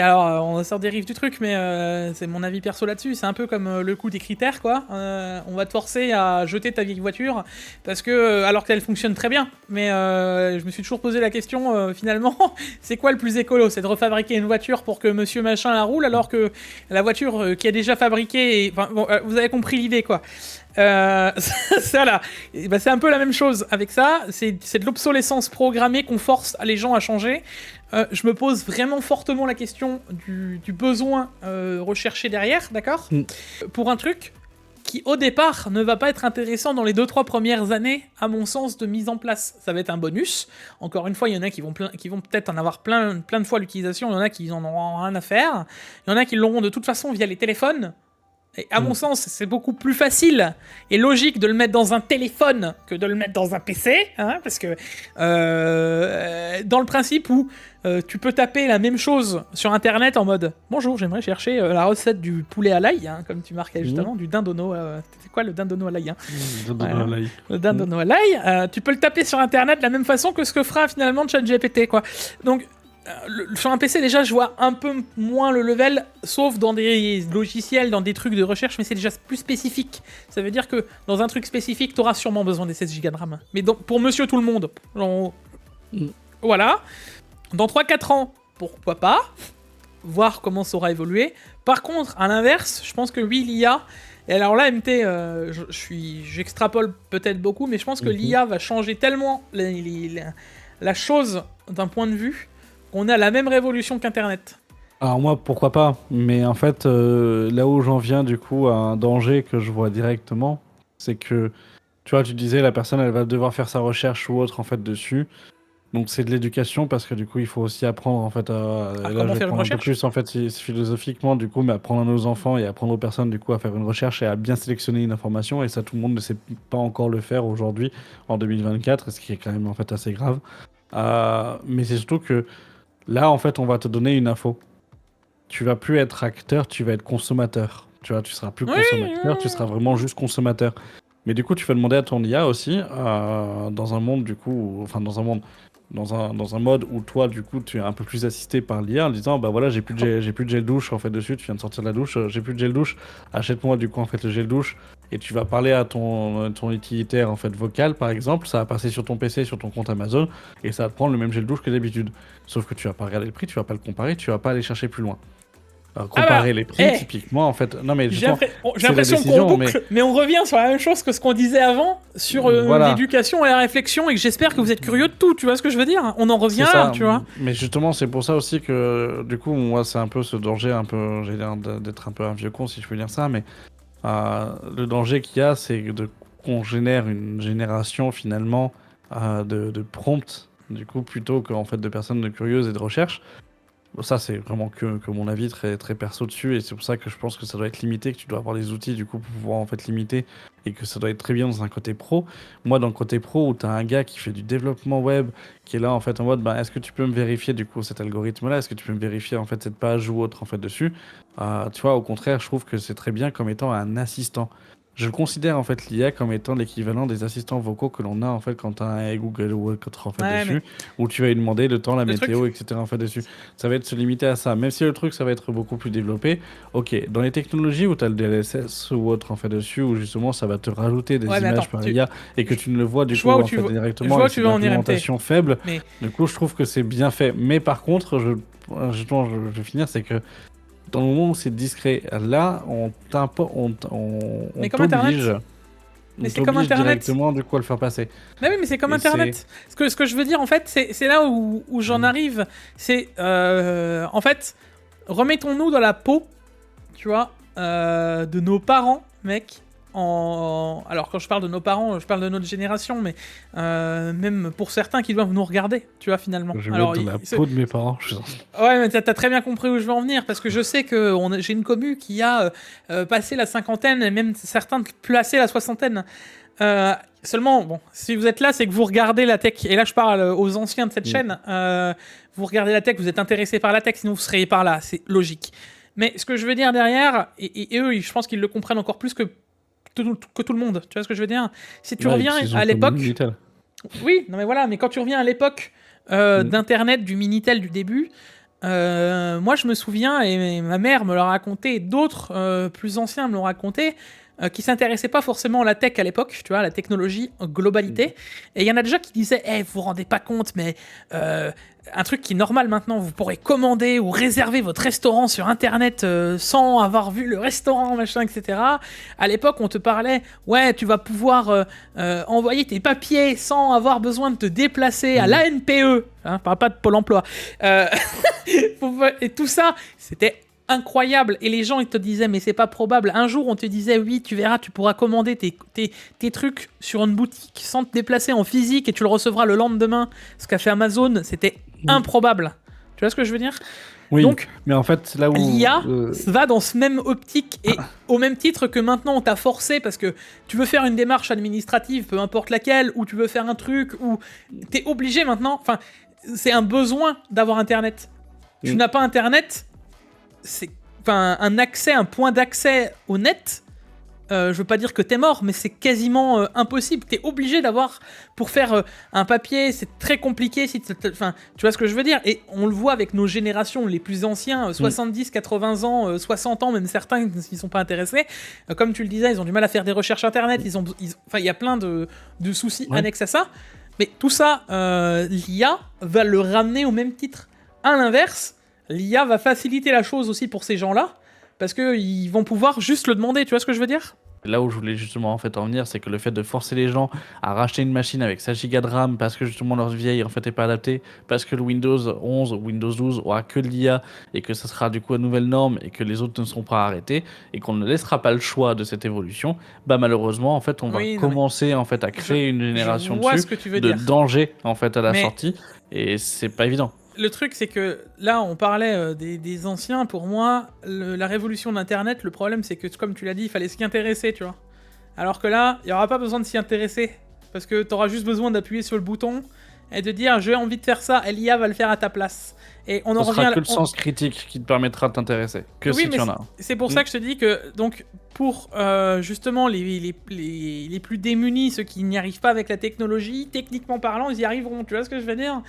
Alors, on sort des rives du truc, mais c'est mon avis perso là-dessus. C'est un peu comme le coup des critères, quoi. On va te forcer à jeter ta vieille voiture parce que, alors qu'elle fonctionne très bien. Mais je me suis toujours posé la question, finalement, c'est quoi le plus écolo? C'est de refabriquer une voiture pour que Monsieur Machin la roule, alors que la voiture qui est déjà fabriquée. Enfin, bon, vous avez compris l'idée, quoi. Ça là, c'est un peu la même chose avec ça. C'est de l'obsolescence programmée qu'on force les gens à changer. Je me pose vraiment fortement la question du besoin recherché derrière, d'accord ? Pour un truc qui au départ ne va pas être intéressant dans les 2-3 premières années, à mon sens, de mise en place. Ça va être un bonus. Encore une fois, il y en a qui vont peut-être en avoir plein de fois l'utilisation, il y en a qui en auront rien à faire, il y en a qui l'auront de toute façon via les téléphones. Et à mon sens, c'est beaucoup plus facile et logique de le mettre dans un téléphone que de le mettre dans un PC, hein, parce que dans le principe où tu peux taper la même chose sur Internet en mode « Bonjour, j'aimerais chercher la recette du poulet à l'ail, hein, comme tu marquais justement, du dindono. C'était quoi le dindono à l'ail hein Le dindono à l'ail. Tu peux le taper sur Internet de la même façon que ce que fera finalement ChatGPT, quoi. Donc, sur un PC, déjà, je vois un peu moins le level, sauf dans des logiciels, dans des trucs de recherche, mais c'est déjà plus spécifique. Ça veut dire que dans un truc spécifique, t'auras sûrement besoin des 16 Go de RAM. Mais pour monsieur tout le monde, voilà. Dans 3-4 ans, pourquoi pas voir comment ça aura évolué. Par contre, à l'inverse, je pense que oui, l'IA... Et alors là, MT, j'extrapole peut-être beaucoup, mais je pense que l'IA va changer tellement la chose d'un point de vue qu'on a la même révolution qu'Internet. Alors moi, pourquoi pas, mais en fait, là où j'en viens du coup à un danger que je vois directement, c'est que, tu vois, tu disais, la personne, elle va devoir faire sa recherche ou autre en fait dessus. Donc c'est de l'éducation parce que du coup, il faut aussi apprendre en fait à comment faire une recherche. Un peu plus en fait philosophiquement du coup, mais apprendre à nos enfants et apprendre aux personnes du coup à faire une recherche et à bien sélectionner une information. Et ça, tout le monde ne sait pas encore le faire aujourd'hui en 2024, ce qui est quand même en fait assez grave. Mais c'est surtout que là, en fait, on va te donner une info. Tu vas plus être acteur, tu vas être consommateur. Tu vois, tu seras plus consommateur, tu seras vraiment juste consommateur. Mais du coup, tu vas demander à ton IA aussi, dans un monde, du coup, enfin, dans un monde, dans un mode où toi, du coup, tu es un peu plus assisté par l'IA en disant, bah voilà, j'ai plus de gel douche en fait dessus, tu viens de sortir de la douche, j'ai plus de gel douche, achète-moi du coup en fait le gel douche et tu vas parler à ton utilitaire en fait vocal par exemple, ça va passer sur ton PC, sur ton compte Amazon et ça va te prendre le même gel douche que d'habitude. Sauf que tu vas pas regarder le prix, tu vas pas le comparer, tu vas pas aller chercher plus loin. Comparer les prix, typiquement, en fait. Non, mais j'ai l'impression qu'on boucle, mais on revient sur la même chose que ce qu'on disait avant, sur l'éducation et la réflexion, et que j'espère que vous êtes curieux de tout, tu vois ce que je veux dire? On en revient là, tu vois. Mais justement, c'est pour ça aussi que, du coup, moi, c'est un peu ce danger, j'ai l'air d'être un peu un vieux con, si je peux dire ça, mais le danger qu'il y a, c'est qu'on génère une génération, finalement, de prompts, du coup, plutôt qu'en fait de personnes curieuses et de recherche. Ça, c'est vraiment que mon avis très, très perso dessus, et c'est pour ça que je pense que ça doit être limité, que tu dois avoir des outils du coup pour pouvoir en fait limiter, et que ça doit être très bien dans un côté pro. Moi, dans le côté pro, où tu as un gars qui fait du développement web, qui est là en fait en mode, bah, est-ce que tu peux me vérifier du coup cet algorithme-là, est-ce que tu peux me vérifier en fait cette page ou autre en fait dessus, tu vois, au contraire, je trouve que c'est très bien comme étant un assistant. Je considère en fait l'IA comme étant l'équivalent des assistants vocaux que l'on a en fait quand tu as un Google ou autre en fait dessus, où tu vas lui demander le temps, la météo, etc. en fait dessus. Ça va être se limiter à ça. Même si le truc ça va être beaucoup plus développé. Ok, dans les technologies où tu as le DLSS ou autre en fait dessus, où justement ça va te rajouter des images par IA et que tu ne le vois du coup en fait directement avec une implémentation faible. Mais... Du coup, je trouve que c'est bien fait. Mais par contre, je vais finir, c'est que dans le moment où c'est discret, là, on t'oblige. Mais c'est comme Internet. Directement, du coup, à le faire passer. Mais oui, mais c'est comme Internet. Ce que je veux dire, en fait, c'est là où j'en arrive. C'est, en fait, remettons-nous dans la peau, tu vois, de nos parents, mec. Alors, quand je parle de nos parents, je parle de notre génération, mais même pour certains qui doivent nous regarder, tu vois, finalement. Je vais dans la peau de mes parents. Ouais, mais t'as très bien compris où je veux en venir, parce que je sais que j'ai une commu qui a passé la cinquantaine, et même certains placé la soixantaine. Seulement, bon, si vous êtes là, c'est que vous regardez la tech, et là je parle aux anciens de cette chaîne, vous regardez la tech, vous êtes intéressés par la tech, sinon vous seriez par là, c'est logique. Mais ce que je veux dire derrière, et eux, je pense qu'ils le comprennent encore plus que tout le monde, tu vois ce que je veux dire? Si tu reviens à l'époque... Oui, non mais voilà, mais quand tu reviens à l'époque d'Internet, du Minitel du début, moi je me souviens, et ma mère me l'a raconté, d'autres plus anciens me l'ont raconté, qui s'intéressaient pas forcément à la tech à l'époque, tu vois, à la technologie en globalité. Et il y en a déjà qui disaient, vous vous rendez pas compte, mais un truc qui est normal maintenant, vous pourrez commander ou réserver votre restaurant sur Internet sans avoir vu le restaurant, machin, etc. À l'époque, on te parlait, ouais, tu vas pouvoir envoyer tes papiers sans avoir besoin de te déplacer à l'ANPE, hein, parle pas de Pôle emploi. Et tout ça, c'était incroyable, et les gens ils te disaient mais c'est pas probable. Un jour on te disait oui, tu verras, tu pourras commander tes trucs sur une boutique sans te déplacer en physique et tu le recevras le lendemain. Ce qu'a fait Amazon, c'était improbable. Tu vois ce que je veux dire? Oui, donc, mais en fait là où l'IA va dans ce même optique, et au même titre que maintenant on t'a forcé parce que tu veux faire une démarche administrative, peu importe laquelle, ou tu veux faire un truc, ou t'es obligé maintenant, enfin c'est un besoin d'avoir Internet. Tu n'as pas Internet, c'est un point d'accès au net, je veux pas dire que t'es mort, mais c'est quasiment impossible. T'es obligé d'avoir, pour faire un papier, c'est très compliqué, tu vois ce que je veux dire. Et on le voit avec nos générations les plus anciens, 70, 80 ans, 60 ans, même certains qui sont pas intéressés. Comme tu le disais, ils ont du mal à faire des recherches internet, il y a plein de soucis annexes à ça. Mais tout ça, l'IA va le ramener au même titre. À l'inverse, l'IA va faciliter la chose aussi pour ces gens-là, parce qu'ils vont pouvoir juste le demander, tu vois ce que je veux dire? Là où je voulais justement en fait en venir, c'est que le fait de forcer les gens à racheter une machine avec 16 Go de RAM parce que justement leur vieille en fait est pas adaptée, parce que le Windows 11 ou Windows 12 aura que de l'IA et que ça sera du coup une nouvelle norme et que les autres ne seront pas arrêtés et qu'on ne laissera pas le choix de cette évolution, bah malheureusement en fait on va commencer en fait à créer une génération de danger en fait à la sortie, et c'est pas évident. Le truc, c'est que là, on parlait des anciens. Pour moi, la révolution d'Internet, le problème, c'est que, comme tu l'as dit, il fallait s'y intéresser, tu vois. Alors que là, il n'y aura pas besoin de s'y intéresser. Parce que tu auras juste besoin d'appuyer sur le bouton et de dire « j'ai envie de faire ça », et l'IA va le faire à ta place. Et on en Ce revient sera que le sens critique qui te permettra de t'intéresser. Que oui, si tu en as. C'est pour ça que je te dis que, donc, pour justement les plus démunis, ceux qui n'y arrivent pas avec la technologie, techniquement parlant, ils y arriveront, tu vois ce que je veux dire?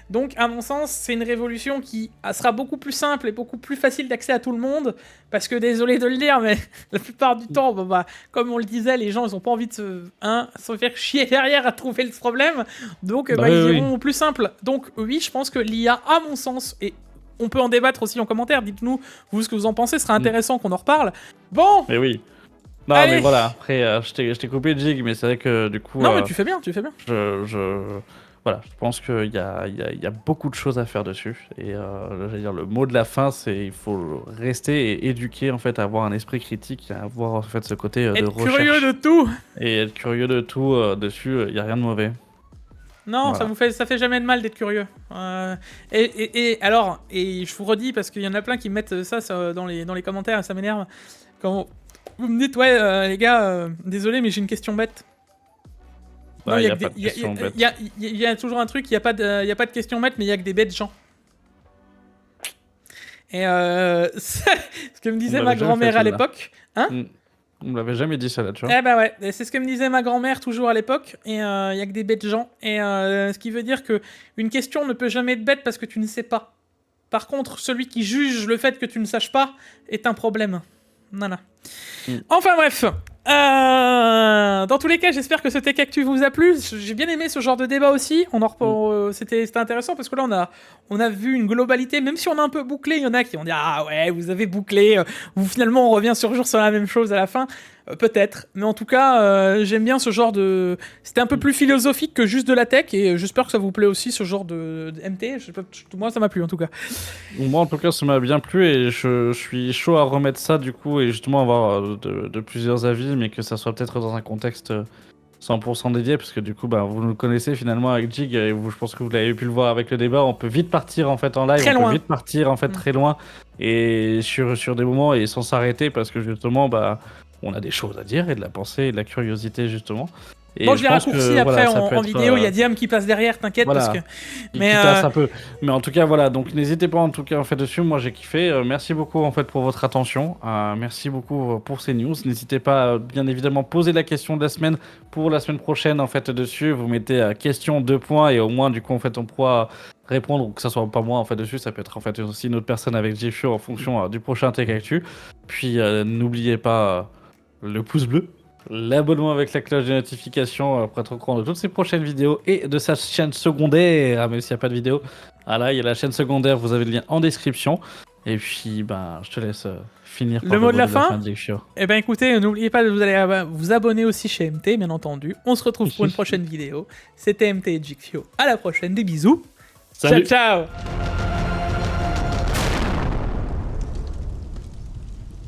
Donc, à mon sens, c'est une révolution qui sera beaucoup plus simple et beaucoup plus facile d'accès à tout le monde, parce que, désolé de le dire, mais la plupart du temps, comme on le disait, les gens, ils ont pas envie de se faire chier derrière à trouver le problème, donc ils iront au plus simple. Donc, oui, je pense que l'IA, à mon sens, et on peut en débattre aussi en commentaire, dites-nous vous ce que vous en pensez, ce serait intéressant qu'on en reparle. Bon. Mais oui. Non, allez. Mais voilà, après, je t'ai coupé Jig, mais c'est vrai que du coup... Non, mais tu fais bien. Voilà, je pense qu'il y a beaucoup de choses à faire dessus. Et j'allais dire, le mot de la fin, c'est il faut rester et éduquer, en fait, à avoir un esprit critique, à avoir en fait ce côté de recherche. Être curieux de tout. Et être curieux de tout, dessus, il n'y a rien de mauvais. Non, voilà. ça fait jamais de mal d'être curieux. Et je vous redis, parce qu'il y en a plein qui mettent ça dans les commentaires, et ça m'énerve. Quand vous me dites, ouais, les gars, désolé, mais j'ai une question bête. Il n'y a pas de question bête. Il y a toujours un truc, il n'y a pas de question bête, mais il n'y a que des bêtes gens. Et ce que me disait ma grand-mère à l'époque. Hein? On me l'avait jamais dit ça là, tu vois. Eh bah ouais, c'est ce que me disait ma grand-mère toujours à l'époque, et il y a que des bêtes gens, et ce qui veut dire que une question ne peut jamais être bête parce que tu ne sais pas. Par contre, celui qui juge le fait que tu ne saches pas est un problème. Voilà. Enfin bref, dans tous les cas, j'espère que ce Tech Actu vous a plu. J'ai bien aimé ce genre de débat aussi. C'était intéressant parce que là, on a vu une globalité. Même si on a un peu bouclé, il y en a qui ont dit ah ouais, vous avez bouclé. Finalement, on revient toujours sur la même chose à la fin. Peut-être, mais en tout cas, j'aime bien ce genre de... C'était un peu plus philosophique que juste de la tech, et j'espère que ça vous plaît aussi, ce genre de MT. Je sais pas, moi, ça m'a plu, en tout cas. Moi, en tout cas, ça m'a bien plu, et je suis chaud à remettre ça, du coup, et justement avoir de plusieurs avis, mais que ça soit peut-être dans un contexte 100% dédié, parce que du coup, vous nous connaissez finalement avec Jig, et je pense que vous l'avez pu le voir avec le débat, on peut vite partir en fait en live, très loin. Peut vite partir en fait très loin, et sur des moments, et sans s'arrêter, parce que justement, on a des choses à dire et de la pensée et de la curiosité justement. Et bon, je l'ai raccourci après en vidéo, il y a Diam qui passe derrière, t'inquiète, voilà, parce que... Mais un peu. Mais en tout cas, voilà, donc n'hésitez pas en tout cas en fait dessus, moi j'ai kiffé. Merci beaucoup en fait pour votre attention, merci beaucoup pour ces news. N'hésitez pas bien évidemment poser la question de la semaine pour la semaine prochaine en fait dessus. Vous mettez question 2 points et au moins du coup en fait on pourra répondre, ou que ça soit pas moi en fait dessus, ça peut être en fait aussi une autre personne avec GFU en fonction du prochain Tech Actu. Puis n'oubliez pas le pouce bleu, l'abonnement avec la cloche de notification pour être au courant de toutes ses prochaines vidéos et de sa chaîne secondaire, même s'il n'y a pas de vidéo. Ah là, il y a la chaîne secondaire, vous avez le lien en description. Et puis, je te laisse finir par le mot de la fin. Eh ben écoutez, n'oubliez pas de vous aller vous abonner aussi chez MT, bien entendu. On se retrouve pour une prochaine vidéo. C'était MT et Jigfio. À la prochaine, des bisous. Salut. Ciao, ciao.